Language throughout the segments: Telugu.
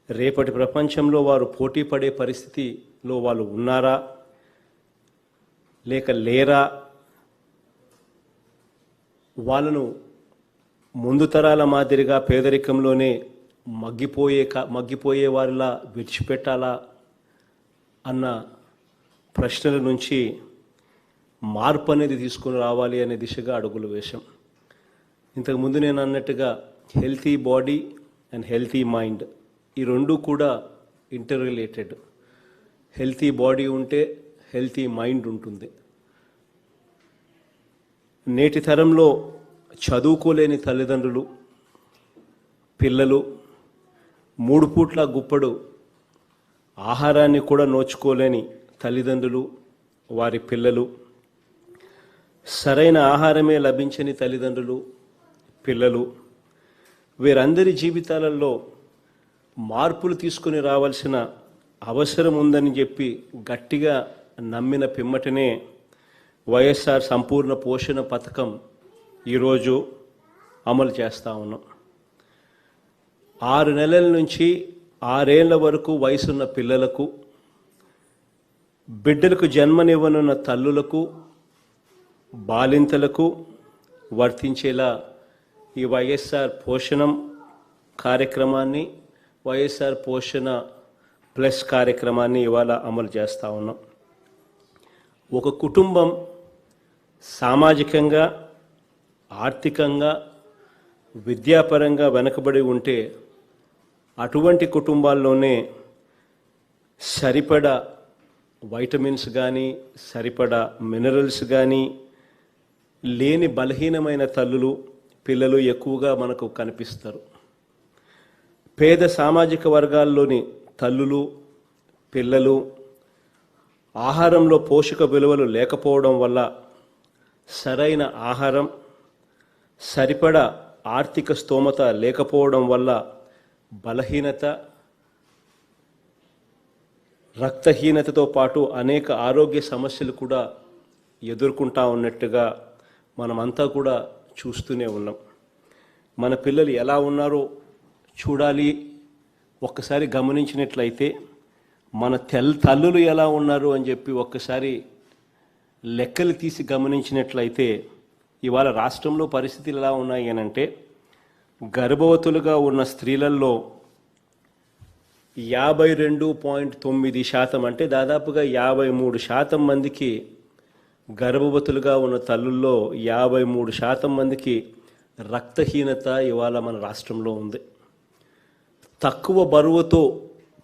రేపటి ప్రపంచంలో వారు పోటీ పడే పరిస్థితిలో వాళ్ళు ఉన్నారా లేక లేరా, వాళ్ళను ముందు తరాల మాదిరిగా పేదరికంలోనే మగ్గిపోయే వారిలా విడిచిపెట్టాలా అన్న ప్రశ్నల నుంచి మార్పు అనేది తీసుకుని రావాలి అనే దిశగా అడుగులు వేశాం. ఇంతకుముందు నేను అన్నట్టుగా healthy body and healthy mind, ఈ రెండు కూడా ఇంటర్ రిలేటెడ్. హెల్తీ బాడీ ఉంటే హెల్తీ మైండ్ ఉంటుంది. నేటి తరంలో చదువుకోలేని తల్లిదండ్రులు, పిల్లలు, 3 పూట్ల గుప్పడు ఆహారాన్ని కూడా నోచుకోలేని తల్లిదండ్రులు, వారి పిల్లలు, సరైన ఆహారమే లభించని తల్లిదండ్రులు, పిల్లలు, వీరందరి జీవితాలలో మార్పులు తీసుకుని రావాల్సిన అవసరం ఉందని చెప్పి గట్టిగా నమ్మిన పిమ్మటనే వైఎస్ఆర్ సంపూర్ణ పోషణ పథకం ఈరోజు అమలు చేస్తూ ఉన్నాం. 6 నెలల నుంచి 6 ఏళ్ల వరకు వయసున్న పిల్లలకు, బిడ్డలకు జన్మనివ్వనున్న తల్లులకు, బాలింతలకు వర్తించేలా ఈ వైఎస్ఆర్ పోషణం కార్యక్రమాన్ని, వైఎస్ఆర్ పోషణ ప్లస్ కార్యక్రమాన్ని ఇవాళ అమలు చేస్తూ ఉన్నాం. ఒక కుటుంబం సామాజికంగా, ఆర్థికంగా, విద్యాపరంగా వెనుకబడి ఉంటే అటువంటి కుటుంబాల్లోనే సరిపడా వైటమిన్స్ కానీ, సరిపడా మినరల్స్ కానీ లేని బలహీనమైన తల్లులు, పిల్లలు ఎక్కువగా మనకు కనిపిస్తారు. పేద సామాజిక వర్గాల్లోని తల్లులు, పిల్లలు ఆహారంలో పోషక విలువలు లేకపోవడం వల్ల, సరైన ఆహారం, సరిపడా ఆర్థిక స్తోమత లేకపోవడం వల్ల బలహీనత, రక్తహీనతతో పాటు అనేక ఆరోగ్య సమస్యలు కూడా ఎదుర్కొంటా ఉన్నట్టుగా మనమంతా కూడా చూస్తూనే ఉన్నాం. మన పిల్లలు ఎలా ఉన్నారో చూడాలి. ఒక్కసారి గమనించినట్లయితే మన తల్లులు ఎలా ఉన్నారు అని చెప్పి ఒక్కసారి లెక్కలు తీసి గమనించినట్లయితే ఇవాళ రాష్ట్రంలో పరిస్థితులు ఎలా ఉన్నాయి అని అంటే, గర్భవతులుగా ఉన్న స్త్రీలలో 52.9% అంటే దాదాపుగా 53% మందికి, గర్భవతులుగా ఉన్న తల్లుల్లో 53% మందికి రక్తహీనత ఇవాళ మన రాష్ట్రంలో ఉంది. తక్కువ బరువుతో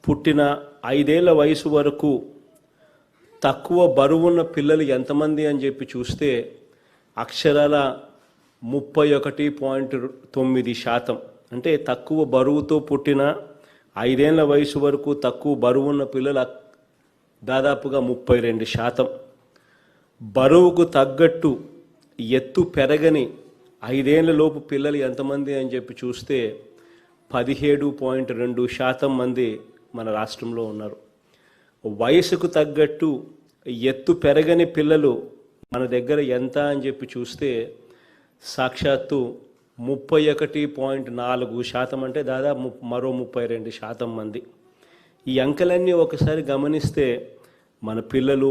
పుట్టిన 5 ఏళ్ల వయసు వరకు తక్కువ బరువున్న పిల్లలు ఎంతమంది అని చెప్పి చూస్తే అక్షరాల 31.9%. అంటే తక్కువ బరువుతో పుట్టిన 5 ఏళ్ల వయసు వరకు తక్కువ బరువున్న పిల్లల దాదాపుగా 32%. బరువుకు తగ్గట్టు ఎత్తు పెరగని 5 ఏళ్ల లోపు పిల్లలు ఎంతమంది అని చెప్పి చూస్తే 17.2% మంది మన రాష్ట్రంలో ఉన్నారు. వయసుకు తగ్గట్టు ఎత్తు పెరగని పిల్లలు మన దగ్గర ఎంత అని చెప్పి చూస్తే సాక్షాత్తు 31.4%, అంటే దాదాపు మరో 32% మంది. ఈ అంకెలన్నీ ఒకసారి గమనిస్తే మన పిల్లలు,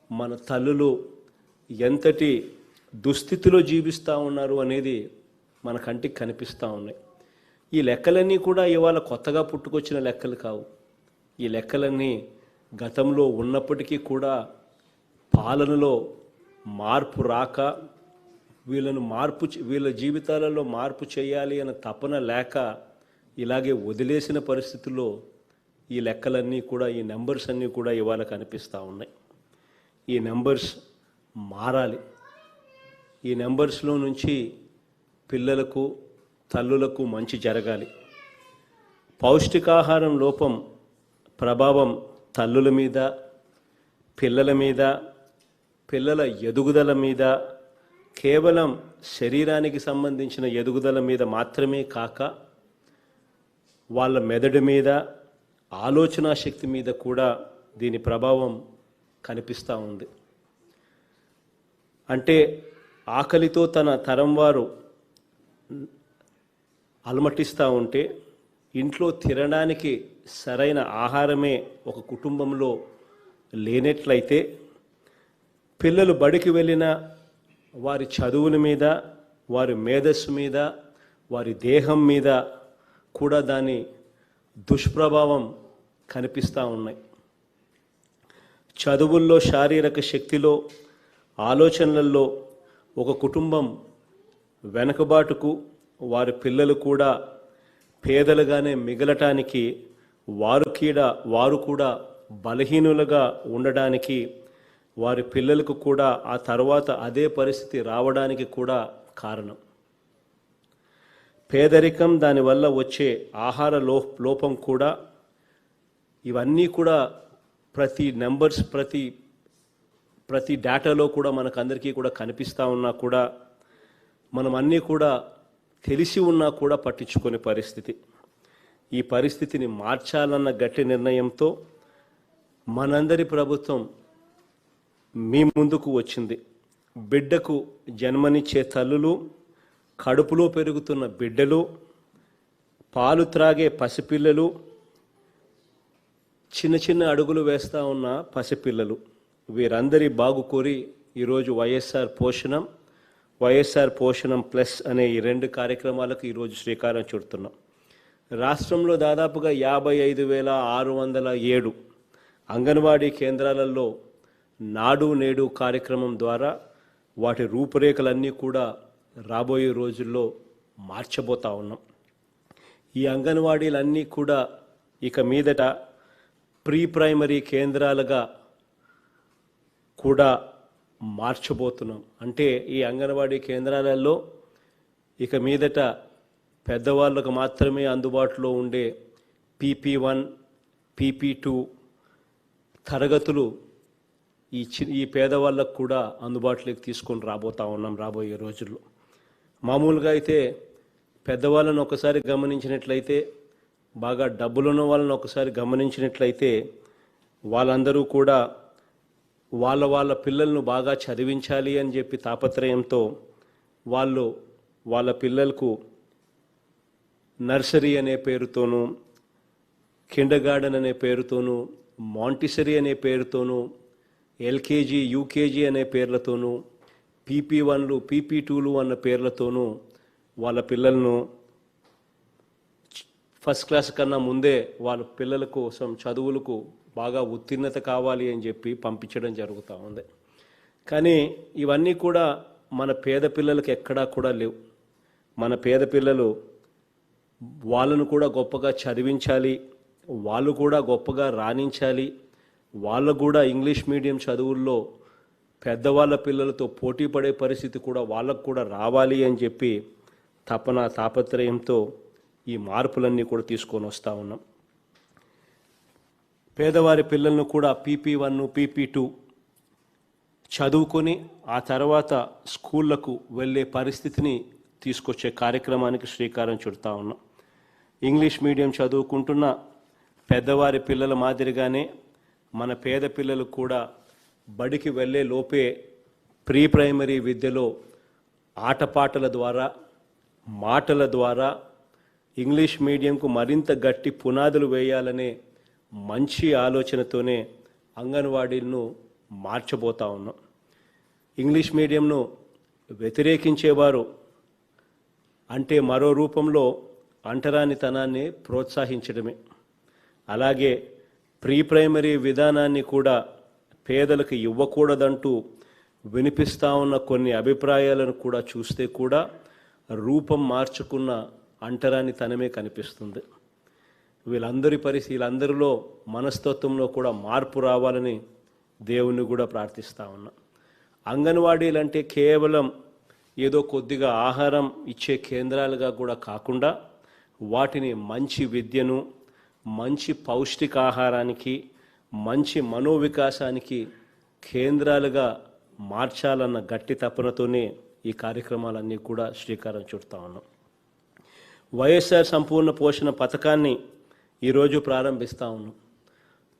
మన తల్లులు ఎంతటి దుస్థితిలో జీవిస్తూ ఉన్నారు అనేది మన కంటికి కనిపిస్తూ ఉన్నాయి. ఈ లెక్కలన్నీ కూడా ఇవాళ కొత్తగా పుట్టుకొచ్చిన లెక్కలు కావు. ఈ లెక్కలన్నీ గతంలో ఉన్నప్పటికీ కూడా పాలనలో మార్పు రాక, వీళ్ళ జీవితాలలో మార్పు చేయాలి అన్న తపన లేక ఇలాగే వదిలేసిన పరిస్థితుల్లో ఈ లెక్కలన్నీ కూడా, ఈ నెంబర్స్ అన్నీ కూడా ఇవాళ కనిపిస్తూ ఉన్నాయి. ఈ నెంబర్స్ మారాలి. ఈ నెంబర్స్లో నుంచి పిల్లలకు, తల్లులకు మంచి జరగాలి. పౌష్టికాహారం లోపం ప్రభావం తల్లుల మీద, పిల్లల మీద, పిల్లల ఎదుగుదల మీద, కేవలం శరీరానికి సంబంధించిన ఎదుగుదల మీద మాత్రమే కాక వాళ్ళ మెదడు మీద, ఆలోచనా శక్తి మీద కూడా దీని ప్రభావం కనిపిస్తూ ఉంది. అంటే ఆకలితో తన తరం వారు అలమటిస్తూ ఉంటే ఇంట్లో తినడానికి సరైన ఆహారమే ఒక కుటుంబంలో లేనట్లయితే పిల్లలు బడికి వెళ్ళిన వారి చదువుల మీద, వారి మేధస్సు మీద, వారి దేహం మీద కూడా దాని దుష్ప్రభావం కనిపిస్తూ ఉన్నాయి. చదువుల్లో, శారీరక శక్తిలో, ఆలోచనలలో ఒక కుటుంబం వెనుకబాటుకు వారి పిల్లలు కూడా పేదలుగానే మిగలటానికి, వారు కూడా బలహీనులుగా ఉండడానికి, వారి పిల్లలకు కూడా ఆ తర్వాత అదే పరిస్థితి రావడానికి కూడా కారణం పేదరికం, దానివల్ల వచ్చే ఆహార లోపం కూడా. ఇవన్నీ కూడా ప్రతి నెంబర్స్, ప్రతి డేటాలో కూడా మనకందరికీ కూడా కనిపిస్తూ ఉన్నా కూడా మనం అన్నీ కూడా తెలిసి ఉన్నా కూడా పట్టించుకునే పరిస్థితి. ఈ పరిస్థితిని మార్చాలన్న గట్టి నిర్ణయంతో మనందరి ప్రభుత్వం మీ ముందుకు వచ్చింది. బిడ్డకు జన్మనిచ్చే తల్లులు, కడుపులో పెరుగుతున్న బిడ్డలు, పాలు త్రాగే పసిపిల్లలు, చిన్న చిన్న అడుగులు వేస్తూ ఉన్న పసిపిల్లలు, వీరందరి బాగు కోరి ఈరోజు వైఎస్ఆర్ పోషణం ప్లస్ అనే ఈ 2 కార్యక్రమాలకు ఈరోజు శ్రీకారం చుడుతున్నాం. రాష్ట్రంలో దాదాపుగా 55,607 అంగన్వాడీ కేంద్రాలలో నాడు నేడు కార్యక్రమం ద్వారా వాటి రూపురేఖలన్నీ కూడా రాబోయే రోజుల్లో మార్చబోతా ఉన్నాం. ఈ అంగన్వాడీలన్నీ కూడా ఇక మీదట ప్రీ ప్రైమరీ కేంద్రాలుగా కూడా మార్చబోతున్నాం. అంటే ఈ అంగన్వాడీ కేంద్రాలలో ఇక మీదట పెద్దవాళ్ళకు మాత్రమే అందుబాటులో ఉండే PP1, PP2 తరగతులు ఈ పేదవాళ్ళకు కూడా అందుబాటులోకి తీసుకొని రాబోతా ఉన్నాం రాబోయే రోజుల్లో. మామూలుగా అయితే పెద్దవాళ్ళను ఒకసారి గమనించినట్లయితే, బాగా డబ్బులున్న వాళ్ళని ఒకసారి గమనించినట్లయితే వాళ్ళందరూ కూడా వాళ్ళ పిల్లలను బాగా చదివించాలి అని చెప్పి తాపత్రయంతో వాళ్ళ పిల్లలకు నర్సరీ అనే పేరుతోనూ, కిండర్గార్టెన్ అనే పేరుతోనూ, మాంటిసరీ అనే పేరుతోనూ, LKG, UKG అనే పేర్లతోనూ, PP1లు, PP2లు అన్న పేర్లతోనూ వాళ్ళ పిల్లలను ఫస్ట్ క్లాస్ కన్నా ముందే వాళ్ళ పిల్లల కోసం చదువులకు బాగా ఉత్తీర్ణత కావాలి అని చెప్పి పంపించడం జరుగుతూ ఉంది. కానీ ఇవన్నీ కూడా మన పేద పిల్లలకు ఎక్కడా కూడా లేవు. మన పేద పిల్లలు వాళ్ళను కూడా గొప్పగా చదివించాలి, వాళ్ళు కూడా గొప్పగా రాణించాలి, వాళ్ళు కూడా ఇంగ్లీష్ మీడియం చదువుల్లో పెద్దవాళ్ళ పిల్లలతో పోటీ పడే పరిస్థితి కూడా వాళ్ళకు కూడా రావాలి అని చెప్పి తాపత్రయంతో ఈ మార్పులన్నీ కూడా తీసుకొని వస్తూ ఉన్నాం. పేదవారి పిల్లలను కూడా PP1, PP2 చదువుకొని ఆ తర్వాత స్కూళ్లకు వెళ్ళే పరిస్థితిని తీసుకొచ్చే కార్యక్రమానికి శ్రీకారం చుడతా ఉన్నాం. ఇంగ్లీష్ మీడియం చదువుకుంటున్న పెద్దవారి పిల్లల మాదిరిగానే మన పేద పిల్లలు కూడా బడికి వెళ్ళే లోపే ప్రీ ప్రైమరీ విద్యలో ఆటపాటల ద్వారా, మాటల ద్వారా ఇంగ్లీష్ మీడియంకు మరింత గట్టి పునాదులు వేయాలనే మంచి ఆలోచనతోనే అంగన్వాడీలను మార్చబోతా ఉన్నాం. ఇంగ్లీష్ మీడియంను వ్యతిరేకించేవారు అంటే మరో రూపంలో అంటరానితనాన్ని ప్రోత్సహించడమే. అలాగే ప్రీ ప్రైమరీ విధానాన్ని కూడా పేదలకు ఇవ్వకూడదంటూ వినిపిస్తూ ఉన్న కొన్ని అభిప్రాయాలను కూడా చూస్తే కూడా రూపం మార్చుకున్న అంటరానితనమే కనిపిస్తుంది. వీళ్ళందరిలో మనస్తత్వంలో కూడా మార్పు రావాలని దేవుణ్ణి కూడా ప్రార్థిస్తూ ఉన్నా. అంగన్వాడీలు అంటే కేవలం ఏదో కొద్దిగా ఆహారం ఇచ్చే కేంద్రాలుగా కూడా కాకుండా వాటిని మంచి విద్యను, మంచి పౌష్టికాహారానికి, మంచి మనోవికాసానికి కేంద్రాలుగా మార్చాలన్న గట్టి తపనతోనే ఈ కార్యక్రమాలన్నీ కూడా శ్రీకారం చుడతా ఉన్నాం. వైఎస్ఆర్ సంపూర్ణ పోషణ పథకాన్ని ఈరోజు ప్రారంభిస్తూ ఉన్నాం.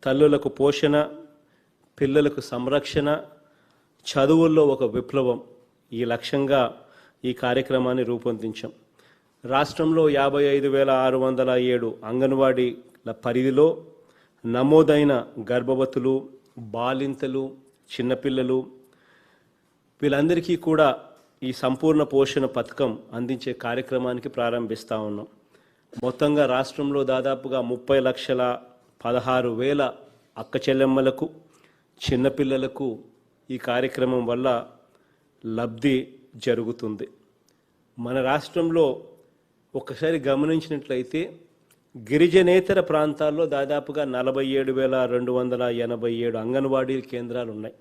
తల్లులకు పోషణ, పిల్లలకు సంరక్షణ, చదువుల్లో ఒక విప్లవం, ఈ లక్ష్యంగా ఈ కార్యక్రమాన్ని రూపొందించాం. రాష్ట్రంలో 55,607 అంగన్వాడీ పరిధిలో నమోదైన గర్భవతులు, బాలింతలు, చిన్నపిల్లలు వీళ్ళందరికీ కూడా ఈ సంపూర్ణ పోషణ పథకం అందించే కార్యక్రమానికి ప్రారంభిస్తూ ఉన్నాం. మొత్తంగా రాష్ట్రంలో దాదాపుగా 30,16,000 అక్క చెల్లెమ్మలకు, చిన్నపిల్లలకు ఈ కార్యక్రమం వల్ల లబ్ధి జరుగుతుంది. మన రాష్ట్రంలో ఒకసారి గమనించినట్లయితే గిరిజనేతర ప్రాంతాల్లో దాదాపుగా 47,287 అంగన్వాడీ కేంద్రాలు ఉన్నాయి.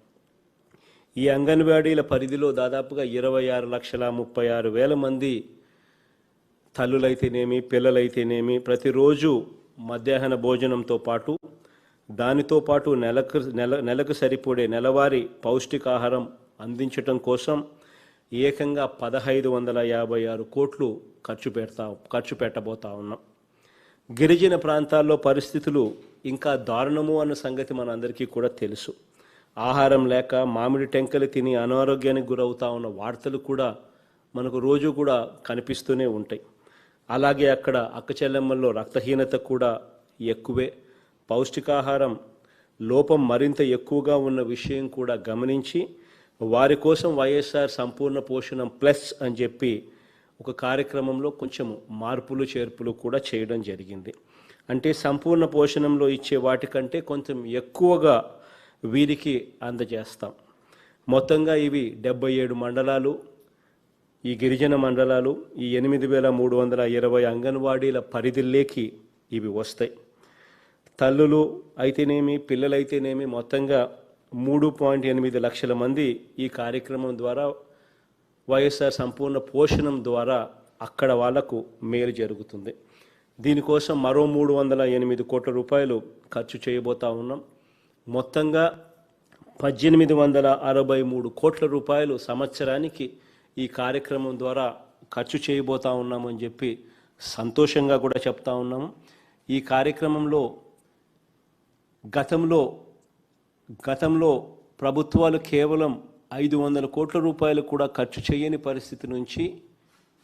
ఈ అంగన్వాడీల పరిధిలో దాదాపుగా 26,36,000 మంది తల్లులైతేనేమి, పిల్లలైతేనేమి ప్రతిరోజు మధ్యాహ్న భోజనంతో పాటు దానితో పాటు నెలకు సరిపడే నెలవారీ పౌష్టికాహారం అందించటం కోసం ఏకంగా 1,556 కోట్లు ఖర్చు పెట్టబోతా ఉన్నాం. గిరిజన ప్రాంతాల్లో పరిస్థితులు ఇంకా దారుణము అన్న సంగతి మనందరికీ కూడా తెలుసు. ఆహారం లేక మామిడి టెంకలు తిని అనారోగ్యానికి గురవుతా ఉన్న వార్తలు కూడా మనకు రోజు కూడా కనిపిస్తూనే ఉంటాయి. అలాగే అక్కడ అక్క చెల్లెమ్మల్లో రక్తహీనత కూడా ఎక్కువే. పౌష్టికాహారం లోపం మరింత ఎక్కువగా ఉన్న విషయం కూడా గమనించి వారి కోసం వైఎస్ఆర్ సంపూర్ణ పోషణం ప్లస్ అని చెప్పి ఒక కార్యక్రమంలో కొంచెం మార్పులు చేర్పులు కూడా చేయడం జరిగింది. అంటే సంపూర్ణ పోషణంలో ఇచ్చే వాటికంటే కొంచెం ఎక్కువగా వీరికి అందజేస్తాం. మొత్తంగా ఇవి 77 మండలాలు, ఈ గిరిజన మండలాలు, ఈ 8,320 అంగన్వాడీల పరిధిలోకి ఇవి వస్తాయి. తల్లులు అయితేనేమి, పిల్లలైతేనేమి మొత్తంగా 3.8 లక్షల మంది ఈ కార్యక్రమం ద్వారా వైఎస్ఆర్ సంపూర్ణ పోషణం ద్వారా అక్కడ వాళ్లకు మేలు జరుగుతుంది. దీనికోసం మరో 308 కోట్ల రూపాయలు ఖర్చు చేయబోతా ఉన్నాం. మొత్తంగా 1,863 కోట్ల రూపాయలు సంవత్సరానికి ఈ కార్యక్రమం ద్వారా ఖర్చు చేయబోతా ఉన్నామని చెప్పి సంతోషంగా కూడా చెప్తా ఉన్నాము. ఈ కార్యక్రమంలో గతంలో ప్రభుత్వాలు కేవలం 500 కోట్ల రూపాయలు కూడా ఖర్చు చేయని పరిస్థితి నుంచి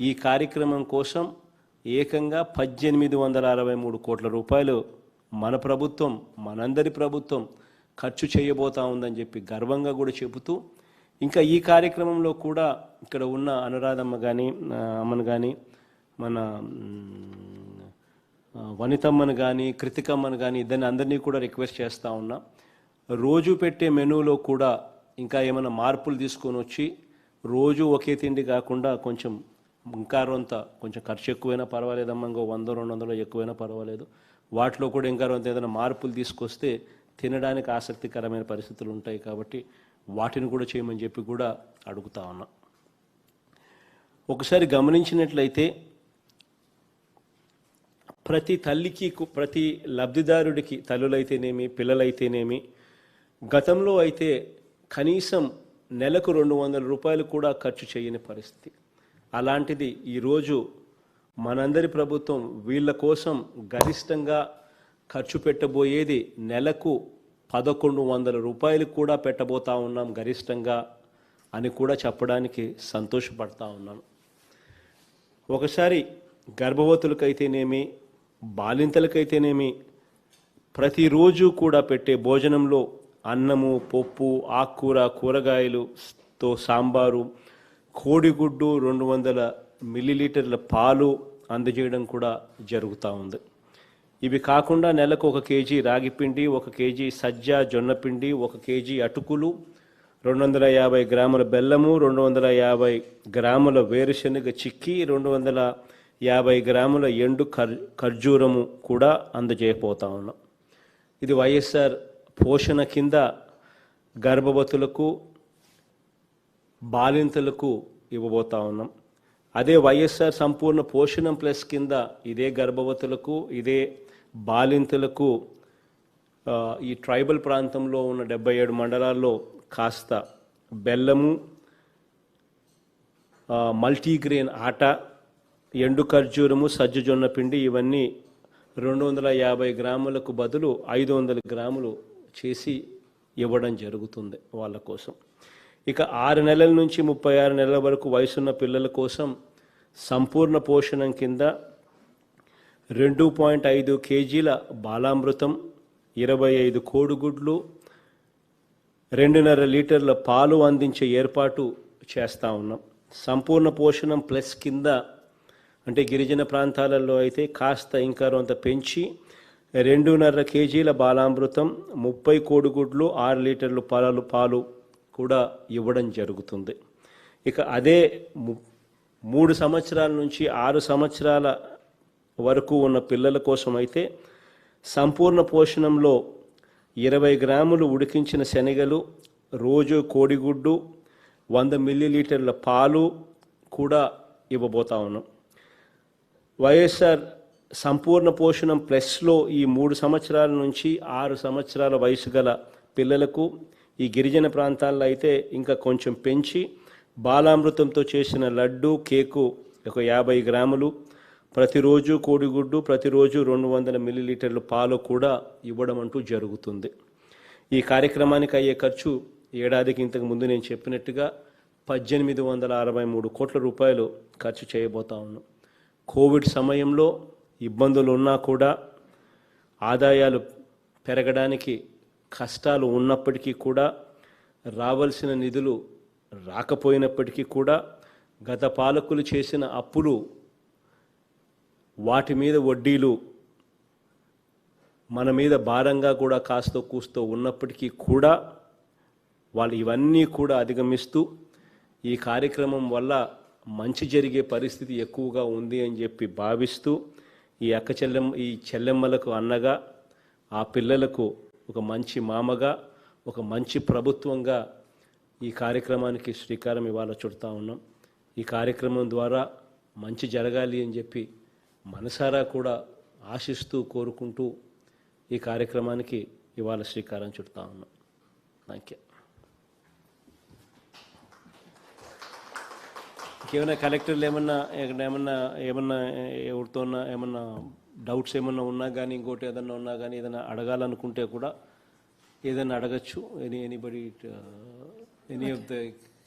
ఈ కార్యక్రమం కోసం ఏకంగా 1,863 కోట్ల రూపాయలు మన ప్రభుత్వం, మనందరి ప్రభుత్వం ఖర్చు చేయబోతా ఉందని చెప్పి గర్వంగా కూడా చెబుతూ, ఇంకా ఈ కార్యక్రమంలో కూడా ఇక్కడ ఉన్న అనురాధమ్మ కానీ, అమ్మను కానీ, మన వనితమ్మను కానీ, కృతికమ్మను కానీ అందరినీ కూడా రిక్వెస్ట్ చేస్తూ ఉన్నా, రోజు పెట్టే మెనూలో కూడా ఇంకా ఏమైనా మార్పులు తీసుకొని వచ్చి రోజు ఒకే తిండి కాకుండా కొంచెం ఇంకా కొంచెం ఖర్చు ఎక్కువైనా పర్వాలేదమ్మా, ఇంకో 100-200 ఎక్కువైనా పర్వాలేదు, వాటిలో కూడా ఇంకా ఏదైనా మార్పులు తీసుకొస్తే తినడానికి ఆసక్తికరమైన పరిస్థితులు ఉంటాయి కాబట్టి వాటిని కూడా చేయమని చెప్పి కూడా అడుగుతా ఉన్నా. ఒకసారి గమనించినట్లయితే ప్రతి తల్లికి, ప్రతి లబ్ధిదారుడికి, తల్లులైతేనేమి, పిల్లలైతేనేమి, గతంలో అయితే కనీసం నెలకు 200 రూపాయలు కూడా ఖర్చు చేయని పరిస్థితి. అలాంటిది ఈరోజు మనందరి ప్రభుత్వం వీళ్ళ కోసం గరిష్టంగా ఖర్చు పెట్టబోయేది నెలకు 1,100 రూపాయలు కూడా పెట్టబోతా ఉన్నాం గరిష్టంగా అని కూడా చెప్పడానికి సంతోషపడతా ఉన్నాను. ఒకసారి గర్భవతులకైతేనేమి, బాలింతలకైతేనేమి ప్రతిరోజు కూడా పెట్టే భోజనంలో అన్నము, పప్పు, ఆకుకూర, కూరగాయలుతో సాంబారు, కోడిగుడ్డు, 200 మిల్లీలీటర్ల పాలు అందజేయడం కూడా జరుగుతూ ఉంది. ఇవి కాకుండా నెలకు 1 కేజీ రాగిపిండి, 1 కేజీ సజ్జ జొన్నపిండి, 1 కేజీ అటుకులు, 250 గ్రాముల బెల్లము, 250 గ్రాముల వేరుశనగ చిక్కి, 250 గ్రాముల ఎండు ఖర్జూరము కూడా అందజేయబోతా ఉన్నాం. ఇది వైఎస్ఆర్ పోషణ కింద గర్భవతులకు, బాలింతలకు ఇవ్వబోతా ఉన్నాం. అదే వైఎస్ఆర్ సంపూర్ణ పోషణం ప్లస్ కింద ఇదే గర్భవతులకు, ఇదే బాలింతలకు ఈ ట్రైబల్ ప్రాంతంలో ఉన్న 77 మండలాల్లో కాస్త బెల్లము, మల్టీగ్రెయిన్ ఆట, ఎండు ఖర్జూరము, సజ్జ జొన్న పిండి ఇవన్నీ 250 గ్రాములకు బదులు 500 గ్రాములు చేసి ఇవ్వడం జరుగుతుంది వాళ్ళ కోసం. ఇక 6 నెలల నుంచి 36 నెలల వరకు వయసున్న పిల్లల కోసం సంపూర్ణ పోషణం కింద 2.5 కేజీల బాలామృతం, 25 కోడిగుడ్లు, 2.5 లీటర్ల పాలు అందించే ఏర్పాటు చేస్తూ ఉన్నాం. సంపూర్ణ పోషణం ప్లస్ కింద అంటే గిరిజన ప్రాంతాలలో అయితే కాస్త ఇంకా కొంత పెంచి 2.5 కేజీల బాలామృతం, 30 కోడిగుడ్లు, 6 లీటర్లు పాలు కూడా ఇవ్వడం జరుగుతుంది. ఇక అదే 3 సంవత్సరాల నుంచి 6 సంవత్సరాల వరకు ఉన్న పిల్లల కోసం అయితే సంపూర్ణ పోషణంలో 20 గ్రాములు ఉడికించిన శనగలు, రోజు కోడిగుడ్డు, 100 మిల్లీలీటర్ల పాలు కూడా ఇవ్వబోతా ఉన్నాం. వైఎస్ఆర్ సంపూర్ణ పోషణం ప్లస్లో ఈ 3 సంవత్సరాల నుంచి 6 సంవత్సరాల వయసు గల పిల్లలకు ఈ గిరిజన ప్రాంతాల్లో అయితే ఇంకా కొంచెం పెంచి బాలామృతంతో చేసిన లడ్డు, కేకు ఒక 50 గ్రాములు, ప్రతిరోజు కోడిగుడ్డు, ప్రతిరోజు 200 మిల్లీలీటర్ల పాలు కూడా ఇవ్వడం అంటూ జరుగుతుంది. ఈ కార్యక్రమానికి అయ్యే ఖర్చు ఏడాదికి ఇంతకు ముందు నేను చెప్పినట్టుగా 1863 కోట్ల రూపాయలు ఖర్చు చేయబోతా ఉన్నాం. కోవిడ్ సమయంలో ఇబ్బందులు ఉన్నా కూడా, ఆదాయాలు పెరగడానికి కష్టాలు ఉన్నప్పటికీ కూడా, రావాల్సిన నిధులు రాకపోయినప్పటికీ కూడా, గత పాలకులు చేసిన అప్పులు, వాటి మీద వడ్డీలు మన మీద భారంగా కూడా కాస్తో కూస్తో ఉన్నప్పటికీ కూడా వాళ్ళు ఇవన్నీ కూడా అధిగమిస్తూ ఈ కార్యక్రమం వల్ల మంచి జరిగే పరిస్థితి ఎక్కువగా ఉంది అని చెప్పి భావిస్తూ ఈ చెల్లెమ్మలకు అన్నగా, ఆ పిల్లలకు ఒక మంచి మామగా, ఒక మంచి ప్రభుత్వంగా ఈ కార్యక్రమానికి శ్రీకారం ఇవాళ చుడతా ఉన్నాం. ఈ కార్యక్రమం ద్వారా మంచి జరగాలి అని చెప్పి మనసారా కూడా ఆశిస్తూ కోరుకుంటూ ఈ కార్యక్రమానికి ఇవాళ శ్రీకారం చుడతా ఉన్నాం. Thank you. ఇంకేమైనా కలెక్టర్లు ఏమన్నా ఎవరితో ఏమన్నా డౌట్స్ ఏమన్నా ఉన్నా కానీ, ఇంకోటి ఏదన్నా ఉన్నా కానీ, ఏదైనా అడగాలనుకుంటే కూడా ఏదైనా అడగచ్చు. ఎనీ ఆఫ్ ద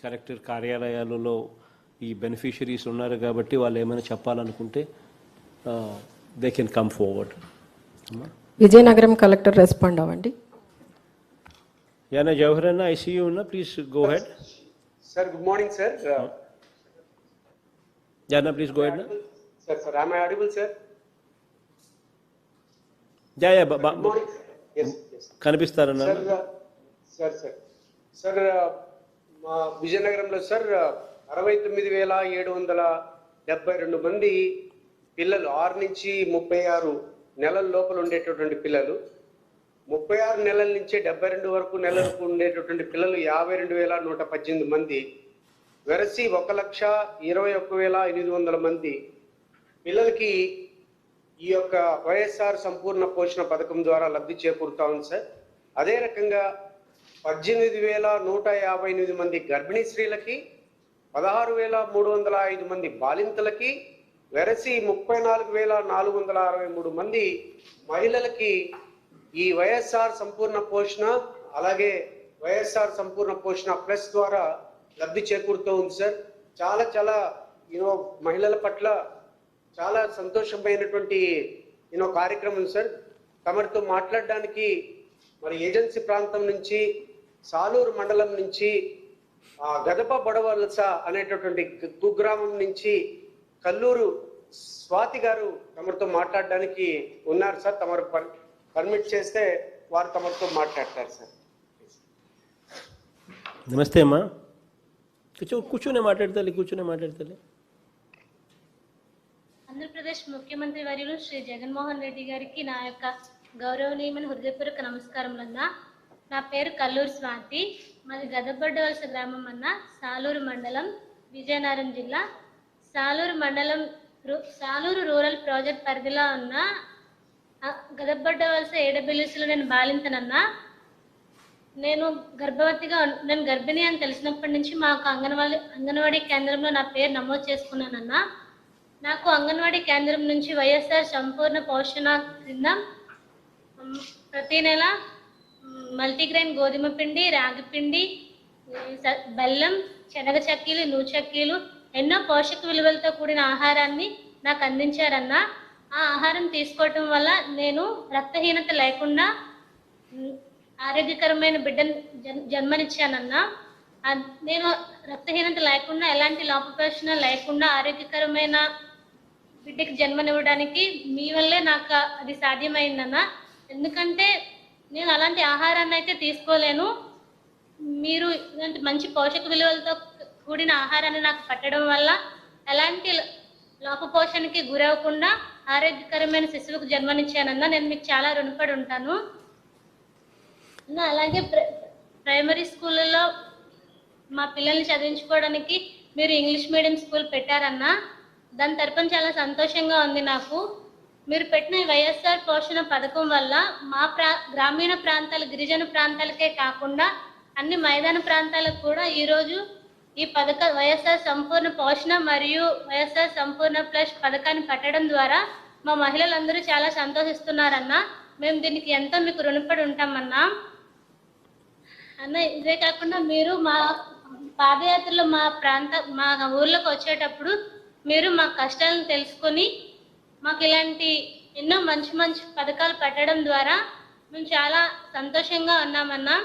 కలెక్టర్ కార్యాలయాలలో ఈ బెనిఫిషరీస్ ఉన్నారు కాబట్టి వాళ్ళు ఏమైనా చెప్పాలనుకుంటే they can come forward. Vizianagaram collector respond అవ్వండి. యానా జవహర్ అన్న, ఐ సీ యూ అన్న, please go ahead. Sir good morning sir. యానా please go ahead. Sir am I audible sir? Yeah Good morning sir. Yes. కనిపిస్తారన్న. సార్ మా విజయనగరంలో సార్ 69,772 మంది పిల్లలు 6 నుంచి 36 నెలల లోపల ఉండేటటువంటి పిల్లలు, 36 నెలల నుంచి 72 వరకు నెలలకు ఉండేటటువంటి పిల్లలు 52,118 మంది, వెరసి 1,21,800 మంది పిల్లలకి ఈ యొక్క వైఎస్ఆర్ సంపూర్ణ పోషణ పథకం ద్వారా లబ్ధి చేకూరుతా ఉంది సార్. అదే రకంగా 18,158 మంది గర్భిణీ స్త్రీలకి, 16,305 మంది బాలింతలకి, వెరసి 34,463 మంది మహిళలకి ఈ వైఎస్ఆర్ సంపూర్ణ పోషణ అలాగే వైఎస్ఆర్ సంపూర్ణ పోషణ ప్లస్ ద్వారా లబ్ధి చేకూరుతూ ఉంది సార్. చాలా మహిళల పట్ల చాలా సంతోషమైనటువంటి కార్యక్రమం సార్. తమరితో మాట్లాడడానికి మరి ఏజెన్సీ ప్రాంతం నుంచి, సాలూరు మండలం నుంచి, గదప బొడవలస అనేటటువంటి కుగ్రామం నుంచి కల్లూరు స్వాతి గారు తమరితో మాట్లాడడానికి ఉన్నారు సార్. తమరు పర్మిట్ చేస్తే వారు తమరితో మాట్లాడతారు సార్. నమస్తే అమ్మా. కూర్చొని మాట్లాడతాలి. ఆంధ్రప్రదేశ్ ముఖ్యమంత్రి వర్యులు శ్రీ జగన్మోహన్ రెడ్డి గారికి నా యొక్క గౌరవనీయమైన హృదయపూర్వక నమస్కారములన్నా. నా పేరు కల్లూరు స్వాతి, మాది గదబడ్డవలస గ్రామం అన్న, సాలూరు మండలం, విజయనగరం జిల్లా. సాలూరు రూరల్ ప్రాజెక్ట్ పరిధిలో ఉన్న గదబడ్డవలస ఏడబిల్లిస్లో నేను బాలింతనన్నా. నేను గర్భిణి అని తెలిసినప్పటి నుంచి మాకు అంగన్వాడీ కేంద్రంలో నా పేరు నమోదు చేసుకున్నానన్నా. నాకు అంగన్వాడీ కేంద్రం నుంచి వైఎస్ఆర్ సంపూర్ణ పోషణ క్రింద ప్రతి నెల మల్టీగ్రెయిన్ గోధుమ పిండి, రాగి పిండి, బెల్లం, శనగ చక్కీలు, నూచక్కీలు, ఎన్నో పోషక విలువలతో కూడిన ఆహారాన్ని నాకు అందించారన్నా. ఆ ఆహారం తీసుకోవటం వల్ల నేను రక్తహీనత లేకుండా ఆరోగ్యకరమైన బిడ్డను జన్మనిచ్చానన్నా. నేను రక్తహీనత లేకుండా ఎలాంటి లోపపోషణ లేకుండా ఆరోగ్యకరమైన బిడ్డకి జన్మనివ్వడానికి మీ వల్లే నాకు అది సాధ్యమైందన్న. ఎందుకంటే నేను అలాంటి ఆహారాన్ని అయితే తీసుకోలేను. మీరు ఇలాంటి మంచి పోషక విలువలతో కూడిన ఆహారాన్ని నాకు పట్టడం వల్ల ఎలాంటి లోపపోషణకి గురవకుండా ఆరోగ్యకరమైన శిశువుకు జన్మనిచ్చానన్నా. నేను మీకు చాలా రుణపడి ఉంటాను. అలాగే ప్రైమరీ స్కూళ్ళలో మా పిల్లల్ని చదివించుకోవడానికి మీరు ఇంగ్లీష్ మీడియం స్కూల్ పెట్టారన్నా. దాని తరపున చాలా సంతోషంగా ఉంది నాకు. మీరు పెట్టిన వైఎస్ఆర్ పోషణ పథకం వల్ల మా గ్రామీణ ప్రాంతాలు, గిరిజన ప్రాంతాలకే కాకుండా అన్ని మైదాన ప్రాంతాలకు కూడా ఈరోజు ఈ వైఎస్ఆర్ సంపూర్ణ పోషణ మరియు వైఎస్ఆర్ సంపూర్ణ ప్లస్ పథకాన్ని పట్టడం ద్వారా మా మహిళలందరూ చాలా సంతోషిస్తున్నారన్నా. మేము దీనికి ఎంతో మీకు రుణపడి ఉంటామన్నా. అన్న ఇదే కాకుండా మీరు మా పాదయాత్రలో మా ఊర్లోకి వచ్చేటప్పుడు మీరు మా కష్టాలను తెలుసుకొని మాకు ఇలాంటి ఎన్నో మంచి మంచి పథకాలు పెట్టడం ద్వారా మేము చాలా సంతోషంగా ఉన్నామన్నా.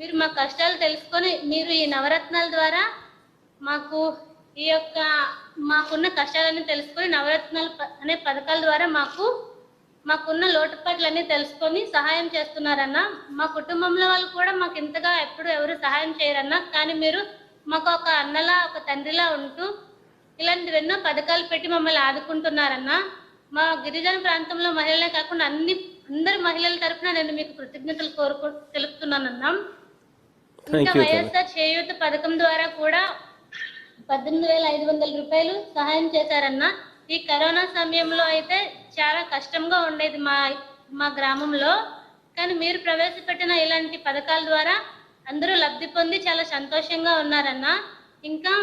మీరు మా కష్టాలు తెలుసుకొని మీరు ఈ నవరత్నాల ద్వారా మాకు మాకున్న కష్టాలన్నీ తెలుసుకొని నవరత్నాలు అనే పథకాల ద్వారా మాకున్న లోటుపాట్లన్నీ తెలుసుకొని సహాయం చేస్తున్నారన్నా. మా కుటుంబంలో వాళ్ళు కూడా మాకు ఇంతగా ఎప్పుడు ఎవరు సహాయం చేయరన్నా. కానీ మీరు మాకు ఒక అన్నలా, ఒక తండ్రిలా ఉంటూ ఇలాంటి ఎన్నో పథకాలు పెట్టి మమ్మల్ని ఆదుకుంటున్నారన్నా. మా గిరిజన ప్రాంతంలో మహిళలే కాకుండా అందరి మహిళల తరఫున నేను మీకు కృతజ్ఞతలు తెలుపుతున్నానన్నా. ఇంకా వైఎస్ఆర్ చేయూత పథకం ద్వారా కూడా 18,500 రూపాయలు సహాయం చేశారన్నా. ఈ కరోనా సమయంలో అయితే చాలా కష్టంగా ఉండేది మా గ్రామంలో. కానీ మీరు ప్రవేశపెట్టిన ఇలాంటి పథకాల ద్వారా అందరూ లబ్ధి పొంది చాలా సంతోషంగా ఉన్నారన్నా. ఇంకా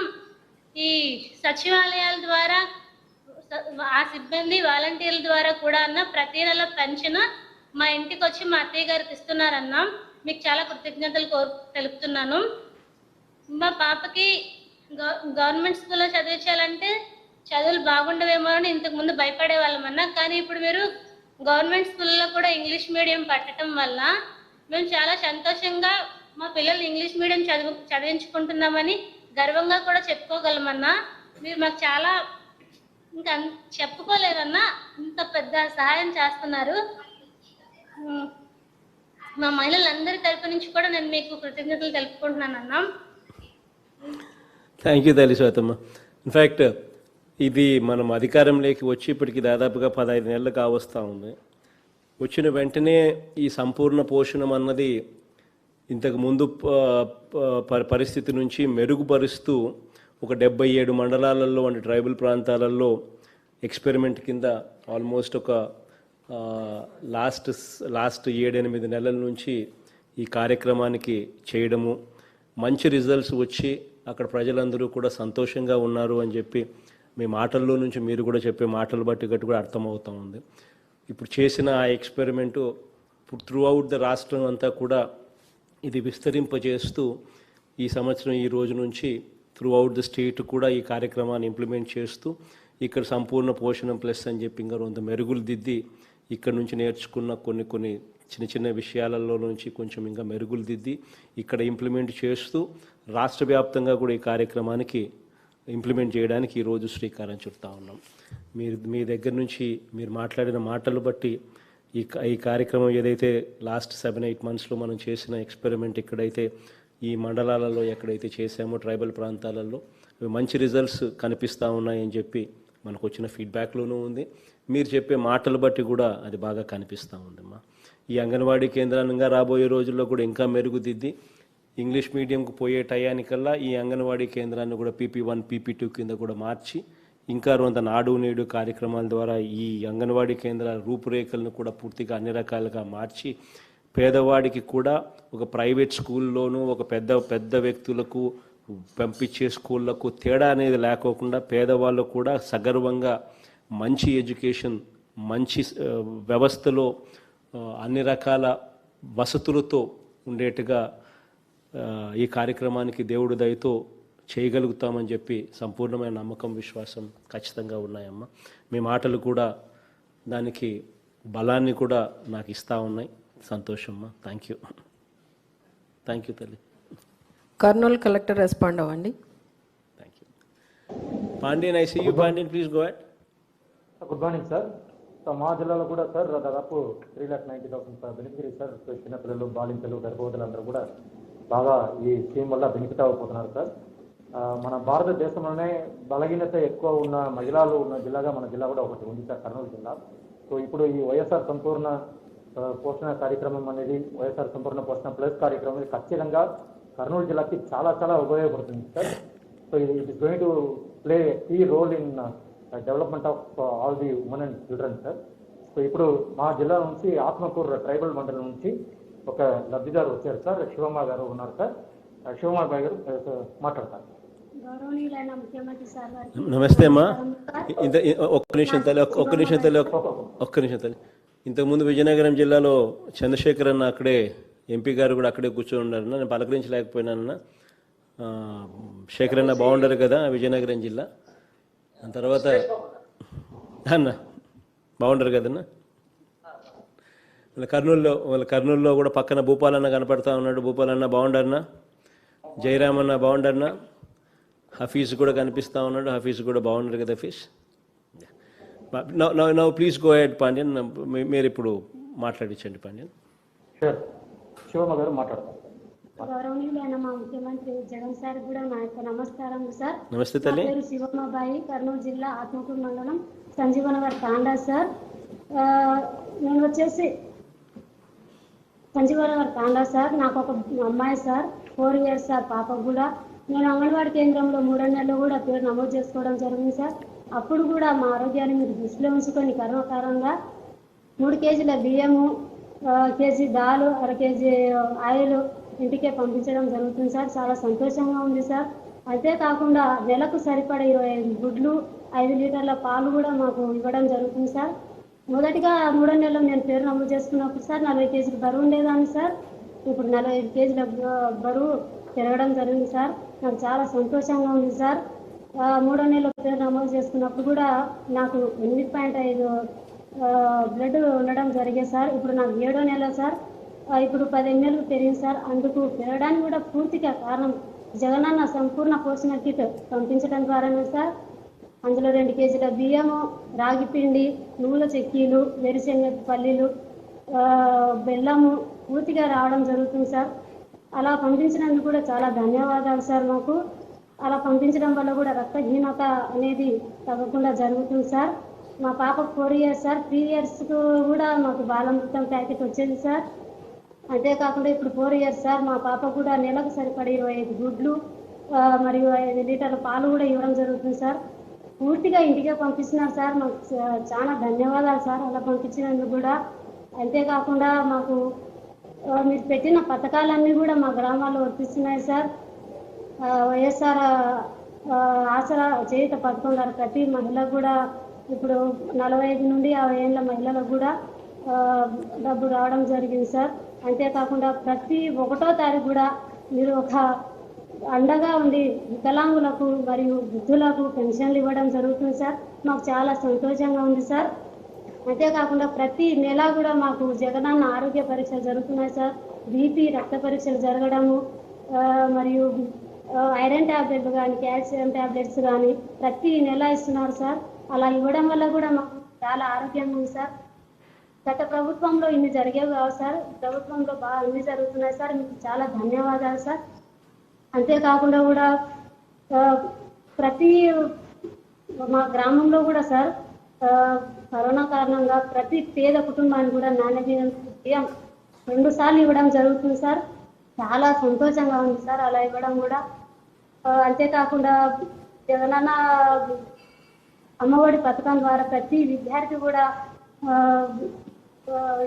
ఈ సచివాలయాల ద్వారా ఆ సిబ్బంది వాలంటీర్ల ద్వారా కూడా అన్న ప్రతి నెల పెన్షన్ మా ఇంటికి వచ్చి మా అత్తయ్య గారికి ఇస్తున్నారన్నా. మీకు చాలా కృతజ్ఞతలు తెలుపుతున్నాను. మా పాపకి గవర్నమెంట్ స్కూల్లో చదివించాలంటే చదువులు బాగుండవేమో అని ఇంతకుముందు భయపడే వాళ్ళమన్నా. కానీ ఇప్పుడు మీరు గవర్నమెంట్ స్కూల్లో కూడా ఇంగ్లీష్ మీడియం పట్టడం వల్ల మేము చాలా సంతోషంగా మా పిల్లలు ఇంగ్లీష్ మీడియం చదివించుకుంటున్నామని గర్వంగా కూడా చెప్పుకోగలమన్నా. మీరు మాకు చాలా ఇంకా చెప్పుకోలేదన్నా, ఇంత పెద్ద సహాయం చేస్తున్నారు. మా మహిళలందరి తరపు నుంచి కూడా నేను మీకు కృతజ్ఞతలు తెలుపుకుంటున్నానన్నా. థ్యాంక్ యూ తల్లి శ్వేతమ్మ. ఇన్ఫ్యాక్ట్ ఇది మనం అధికారంలోకి వచ్చి ఇప్పటికి దాదాపుగా 15 నెలలు కావస్తూ ఉంది. వచ్చిన వెంటనే ఈ సంపూర్ణ పోషణం అన్నది ఇంతకుముందు పరిస్థితి నుంచి మెరుగుపరుస్తూ ఒక 77 మండలాలలో అంటే ట్రైబల్ ప్రాంతాలలో ఎక్స్పెరిమెంట్ కింద ఆల్మోస్ట్ ఒక లాస్ట్ 7-8 నెలల నుంచి ఈ కార్యక్రమానికి చేయడము, మంచి రిజల్ట్స్ వచ్చి అక్కడ ప్రజలందరూ కూడా సంతోషంగా ఉన్నారు అని చెప్పి మీ మాటల్లో నుంచి మీరు కూడా చెప్పే మాటలు బట్టి గట్టి కూడా అర్థమవుతూ ఉంది. ఇప్పుడు చేసిన ఆ ఎక్స్పెరిమెంటు త్రూ అవుట్ ద రాష్ట్రం అంతా కూడా ఇది విస్తరింపజేస్తూ ఈ సంవత్సరం ఈ రోజు నుంచి త్రూ అవుట్ ద స్టేట్ కూడా ఈ కార్యక్రమాన్ని ఇంప్లిమెంట్ చేస్తూ ఇక్కడ సంపూర్ణ పోషణం ప్లస్ అని చెప్పి ఇంకా 2 మెరుగులు దిద్ది ఇక్కడ నుంచి నేర్చుకున్న కొన్ని చిన్న చిన్న విషయాలలో నుంచి కొంచెం ఇంకా మెరుగులు దిద్ది ఇక్కడ ఇంప్లిమెంట్ చేస్తూ రాష్ట్ర వ్యాప్తంగా కూడా ఈ కార్యక్రమానికి ఇంప్లిమెంట్ చేయడానికి ఈరోజు శ్రీకారం చుడతా ఉన్నాం. మీ దగ్గర నుంచి మీరు మాట్లాడిన మాటలు బట్టి ఈ కార్యక్రమం ఏదైతే లాస్ట్ 7-8 మంత్స్లో మనం చేసిన ఎక్స్పెరిమెంట్ ఎక్కడైతే ఈ మండలాలలో ఎక్కడైతే చేసామో ట్రైబల్ ప్రాంతాలలో మంచి రిజల్ట్స్ కనిపిస్తూ ఉన్నాయని చెప్పి మనకు వచ్చిన ఫీడ్బ్యాక్లోనూ ఉంది. మీరు చెప్పే మాటలు బట్టి కూడా అది బాగా కనిపిస్తూ ఉందమ్మా. ఈ అంగన్వాడీ కేంద్రాలుగా రాబోయే రోజుల్లో కూడా ఇంకా మెరుగుదిద్ది ఇంగ్లీష్ మీడియంకు పోయే టయానికల్లా ఈ అంగన్వాడీ కేంద్రాన్ని కూడా PP1 PP2 కింద కూడా మార్చి ఇంకా 2 నాడు నేడు కార్యక్రమాల ద్వారా ఈ అంగన్వాడీ కేంద్రాల రూపురేఖలను కూడా పూర్తిగా అన్ని రకాలుగా మార్చి పేదవాడికి కూడా ఒక ప్రైవేట్ స్కూల్లోనూ ఒక పెద్ద వ్యక్తులకు పంపించే స్కూళ్ళకు తేడా అనేది లేకోకుండా పేదవాళ్ళు కూడా సగర్వంగా మంచి ఎడ్యుకేషన్, మంచి వ్యవస్థలో అన్ని రకాల వసతులతో ఉండేట్టుగా ఈ కార్యక్రమానికి దేవుడి దయతో చేయగలుగుతామని చెప్పి సంపూర్ణమైన నమ్మకం, విశ్వాసం ఖచ్చితంగా ఉన్నాయమ్మా. మీ మాటలు కూడా దానికి బలాన్ని కూడా నాకు ఇస్తూ ఉన్నాయి. సంతోషమ్మా. థ్యాంక్ యూ తల్లి. కర్నూలు కలెక్టర్ రెస్పాండ్ అవ్వండి. Thank you. Pandian, I see you. Pandian, please go ahead. Good morning sir. So మా జిల్లాలో కూడా సార్ దాదాపు 3,90,000 బెనిఫిషరీ సార్. చిన్నపిల్లలు, బాలింతలు, గర్భవతులు అందరూ కూడా బాగా ఈ స్కీమ్ వల్ల బెనిఫిట్ అవ్వబోతున్నారు సార్. మన భారతదేశంలోనే బలహీనత ఎక్కువ ఉన్న మహిళలు ఉన్న జిల్లాగా మన జిల్లా కూడా ఒకటి ఉంది సార్, కర్నూలు జిల్లా. సో ఇప్పుడు ఈ వైఎస్ఆర్ సంపూర్ణ పోషణ కార్యక్రమం అనేది, వైఎస్ఆర్ సంపూర్ణ పోషణ ప్లస్ కార్యక్రమం ఖచ్చితంగా కర్నూలు జిల్లాకి చాలా చాలా ఉపయోగపడుతుంది sir. So it is going to play key role in development of all the women and children sir. So ఇప్పుడు మా జిల్లా నుంచి ఆత్మకూరు ట్రైబల్ మండలం నుంచి ఒక లబ్ధిదారు వచ్చారు సార్, శివమ్మ గారు ఉన్నారు సార్. శివమ్మ గారు మాట్లాడతారు. గౌరవనీయులైన ముఖ్యమంత్రి సార్ గారికి నమస్తే అమ్మా. ఒక్క నిమిషం తల్లి. ఇంతకుముందు విజయనగరం జిల్లాలో చంద్రశేఖర్ అన్న అక్కడే, ఎంపీ గారు కూడా అక్కడే కూర్చొని ఉన్నారన్న. నేను పలకరించలేకపోయినానన్న. శేఖర్ అన్న బాగుండరు కదా విజయనగరం జిల్లా. దాని తర్వాత అన్న బాగుండరు కదన్నా. కర్నూలులో కూడా పక్కన భూపాలన్న కనపడతా ఉన్నాడు. భూపాలన్న బాగుండరన్నా. జయరామ్ అన్న బాగుండరన్నా. హఫీజ్ కూడా కనిపిస్తూ ఉన్నాడు. హఫీజ్ కూడా బాగున్నారు కదా Hafeez. Now please go ahead Pandian. మీరు ఇప్పుడు మాట్లాడించండి పాండ్యన్. శివమ్మ గారు మాట్లాడతారు. గౌరవనీయులైన మా ముఖ్యమంత్రి జగన్ సార్ కూడా నా యొక్క నమస్కారం సార్. నమస్తే తల్లి. పేరు శివమ్మబాయి, కర్నూలు జిల్లా ఆత్మకూరు మండలం సంజీవనగర్ తాండా సార్. నేను వచ్చేసి సంజీవనగర్ తాండా సార్. నాకు ఒక అమ్మాయి సార్, 4 years సార్ పాపకు కూడా. నేను అంగన్వాడీ కేంద్రంలో 3 నెలలు కూడా పేరు నమోదు చేసుకోవడం జరిగింది సార్. అప్పుడు కూడా మా ఆరోగ్యాన్ని మీరు దృష్టిలో ఉంచుకొని కరోనాకారంగా 3 kg బియ్యము, కేజీ దాలు, 1/2 kg ఆయిల్ ఇంటికే పంపించడం జరుగుతుంది సార్. చాలా సంతోషంగా ఉంది సార్. అంతేకాకుండా నెలకు సరిపడ 25 గుడ్లు, 5 లీటర్ల పాలు కూడా మాకు ఇవ్వడం జరుగుతుంది సార్. మొదటిగా 3 నెలలు నేను పేరు నమోదు చేసుకున్నప్పుడు సార్ 40 kg బరువు ఉండేదాన్ని సార్. ఇప్పుడు 45 kg బరువు పెరగడం జరిగింది సార్. నాకు చాలా సంతోషంగా ఉంది సార్. 3 నెలల పేరు నమోదు చేసుకున్నప్పుడు కూడా నాకు 8.5 బ్లడ్ ఉండడం జరిగేది సార్. ఇప్పుడు నాకు 7వ నెల సార్. ఇప్పుడు 10 నెలలు పెరిగింది సార్. అందుకు పెరగడానికి కూడా పూర్తిగా కారణం జగనన్న సంపూర్ణ పోషణ కిట్ పంపించడం ద్వారానే సార్. అందులో 2 kg బియ్యము, రాగి పిండి, నువ్వుల చెక్కీలు, వేరుశెనగ పల్లీలు, బెల్లము పూర్తిగా రావడం జరుగుతుంది సార్. అలా పంపించినందుకు కూడా చాలా ధన్యవాదాలు సార్. మాకు అలా పంపించడం వల్ల కూడా రక్తహీనత అనేది తగ్గకుండా జరుగుతుంది సార్. మా పాపకు 4 years సార్. 3 years కూడా మాకు బాలామృతం ప్యాకెట్ వచ్చేది సార్. అంతేకాకుండా ఇప్పుడు 4 years సార్. మా పాప కూడా నెలకు సరిపడే 25 గుడ్లు మరియు 5 లీటర్ల పాలు కూడా ఇవ్వడం జరుగుతుంది సార్. పూర్తిగా ఇంటికే పంపిస్తున్నారు సార్. మాకు చాలా ధన్యవాదాలు సార్ అలా పంపించినందుకు కూడా. అంతేకాకుండా మాకు మీరు పెట్టిన పథకాలన్నీ కూడా మా గ్రామాల్లో వర్తిస్తున్నాయి సార్. వైఎస్ఆర్ ఆసరా చేయుత పథకం ద్వారా ప్రతి మహిళకు కూడా ఇప్పుడు 45 నుండి 50 ఏళ్ళ మహిళలకు కూడా డబ్బు రావడం జరిగింది సార్. అంతేకాకుండా ప్రతి 1వ తారీఖు కూడా మీరు ఒక అండగా ఉండి వికలాంగులకు మరియు వృద్ధులకు పెన్షన్లు ఇవ్వడం జరుగుతుంది సార్. మాకు చాలా సంతోషంగా ఉంది సార్. అంతేకాకుండా ప్రతి నెల కూడా మాకు జగనన్న ఆరోగ్య పరీక్షలు జరుగుతున్నాయి సార్. బీపీ రక్త పరీక్షలు జరగడము, మరియు ఐరన్ ట్యాబ్లెట్లు కానీ, కాల్షియం ట్యాబ్లెట్స్ కానీ ప్రతి నెల ఇస్తున్నారు సార్. అలా ఇవ్వడం వల్ల కూడా మాకు చాలా ఆరోగ్యంగా ఉంది సార్. గత ప్రభుత్వంలో ఇన్ని జరిగేవి కావు సార్. ప్రభుత్వంలో బాగా అన్ని జరుగుతున్నాయి సార్. మీకు చాలా ధన్యవాదాలు సార్. అంతేకాకుండా కూడా ప్రతి మా గ్రామంలో కూడా సార్ కరోనా కారణంగా ప్రతి పేద కుటుంబానికి కూడా నాణ్యత 2 సార్లు ఇవ్వడం జరుగుతుంది సార్. చాలా సంతోషంగా ఉంది సార్ అలా ఇవ్వడం కూడా. అంతేకాకుండా జగనన్న అమ్మఒడి పథకం ద్వారా ప్రతి విద్యార్థి కూడా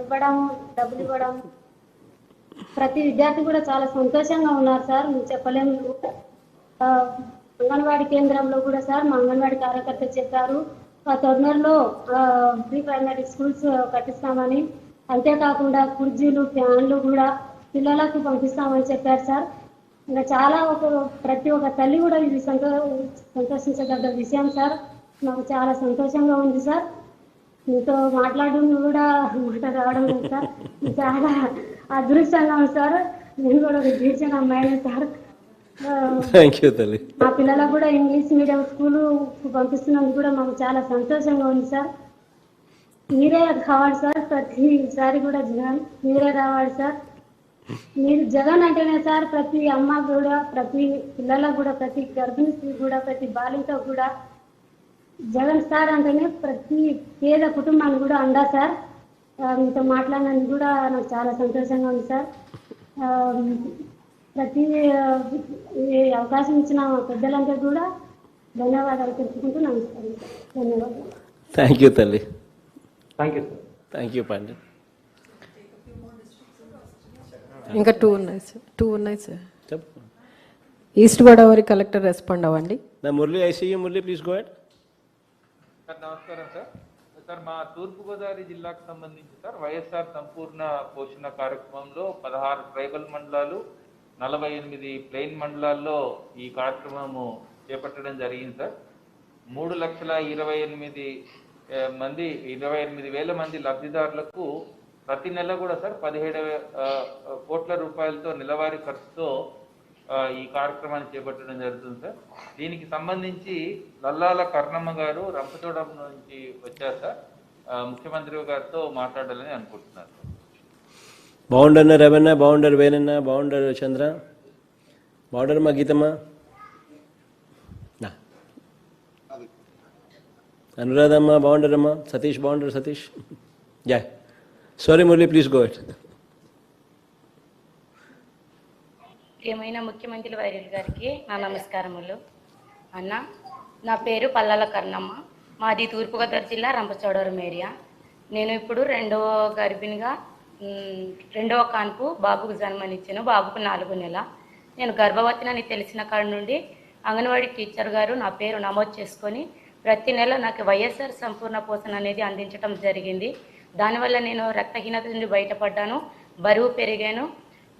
ఇవ్వడం, డబ్బులు ఇవ్వడం, ప్రతి విద్యార్థి కూడా చాలా సంతోషంగా ఉన్నారు సార్. మేము చెప్పలేము. అంగన్వాడీ కేంద్రంలో కూడా సార్ మా అంగన్వాడీ కార్యకర్త చెప్పారు తొందరలో ప్రీ ప్రైమరీ స్కూల్స్ కట్టిస్తామని. అంతేకాకుండా కుర్జీలు, ఫ్యాన్లు కూడా పిల్లలకు పంపిస్తామని చెప్పారు సార్. ఇంకా చాలా ప్రతి ఒక్క తల్లి కూడా ఇది సంతోషించదగ్గ విషయం సార్. మాకు చాలా సంతోషంగా ఉంది సార్. మీతో మాట్లాడడం కూడా మాట రావడం లేదు సార్. చాలా అదృష్టంగా ఉంది సార్. నేను కూడా ఒక టీచర్ అమ్మాయిని సార్. థ్యాంక్ యూ తల్లి. మా పిల్లలకు కూడా ఇంగ్లీష్ మీడియం స్కూలు పంపిస్తున్నందుకు కూడా మాకు చాలా సంతోషంగా ఉంది సార్. మీరే కావాలి సార్, ప్రతిసారి కూడా జగన్ మీరే రావాలి సార్. మీరు జగన్ అంటేనే సార్ ప్రతి అమ్మ కూడా, ప్రతి పిల్లలకు కూడా, ప్రతి గర్భిణీ స్త్రీ కూడా, ప్రతి బాలిక కూడా జగన్ సార్ అంటేనే ప్రతి పేద కుటుంబాన్ని కూడా అందా సార్. మీతో మాట్లాడినందుకు కూడా నాకు చాలా సంతోషంగా ఉంది సార్. ప్రతి ఈ అవకాశం ఇచ్చిన పెద్దలందరూ కూడా ధన్యవాదాలు తెలుసుకుంటూ నమస్కారం సార్. ధన్యవాదాలు. థ్యాంక్ యూ తల్లి. Thank you sir. Thank you Pandit. ఇంకా 2 ఉన్నాయి సార్. చెప్పు. ఈస్ట్ గోదావరి కలెక్టర్ రెస్పాండ్ అవ్వండి. నా Murali, ICU Murali, please go ahead. Sir నమస్కారం సార్. సార్ మా తూర్పుగోదావరి జిల్లాకు సంబంధించి సార్ వైఎస్ఆర్ సంపూర్ణ పోషణ కార్యక్రమంలో 16 ట్రైబల్ మండలాలు, 48 ప్లెయిన్ మండలాల్లో ఈ కార్యక్రమము చేపట్టడం జరిగింది సార్. 3,28,000 మంది లబ్ధిదారులకు ప్రతి నెల కూడా సార్ 17 కోట్ల రూపాయలతో నెలవారీ ఖర్చుతో ఈ కార్యక్రమాన్ని చేపట్టడం జరుగుతుంది సార్. దీనికి సంబంధించి లల్లాల కర్ణమ్మ గారు రంపచోడవరం నుంచి వచ్చారు సార్. ముఖ్యమంత్రి గారితో మాట్లాడాలని అనుకుంటున్నారు. బాగుండన్న రవణ, బాగుండరు వేనన్న, బాగుండరు చంద్ర, బాగుండరమ్మా గీతమ్మ, అనురాధమ్మ బాగుండరమ్మా, సతీష్ బాగుండరు Satish. Joy. Sorry Murali, please go ahead. ప్రియమైన ముఖ్యమంత్రి వర్యులు గారికి నా నమస్కారములు. అన్న, నా పేరు పల్లాల కర్ణమ్మ. మాది తూర్పుగోదావరి జిల్లా రంపచోడవరం ఏరియా. నేను ఇప్పుడు రెండవ కాన్పు బాబుకు జన్మనిచ్చాను. బాబుకు 4 నెల. నేను గర్భవతినని తెలిసిన కాడి నుండి అంగన్వాడీ టీచర్ గారు నా పేరు నమోదు చేసుకొని ప్రతి నెల నాకు వైఎస్ఆర్ సంపూర్ణ పోషణ అనేది అందించడం జరిగింది. దానివల్ల నేను రక్తహీనత నుండి బయటపడ్డాను, బరువు పెరిగాను,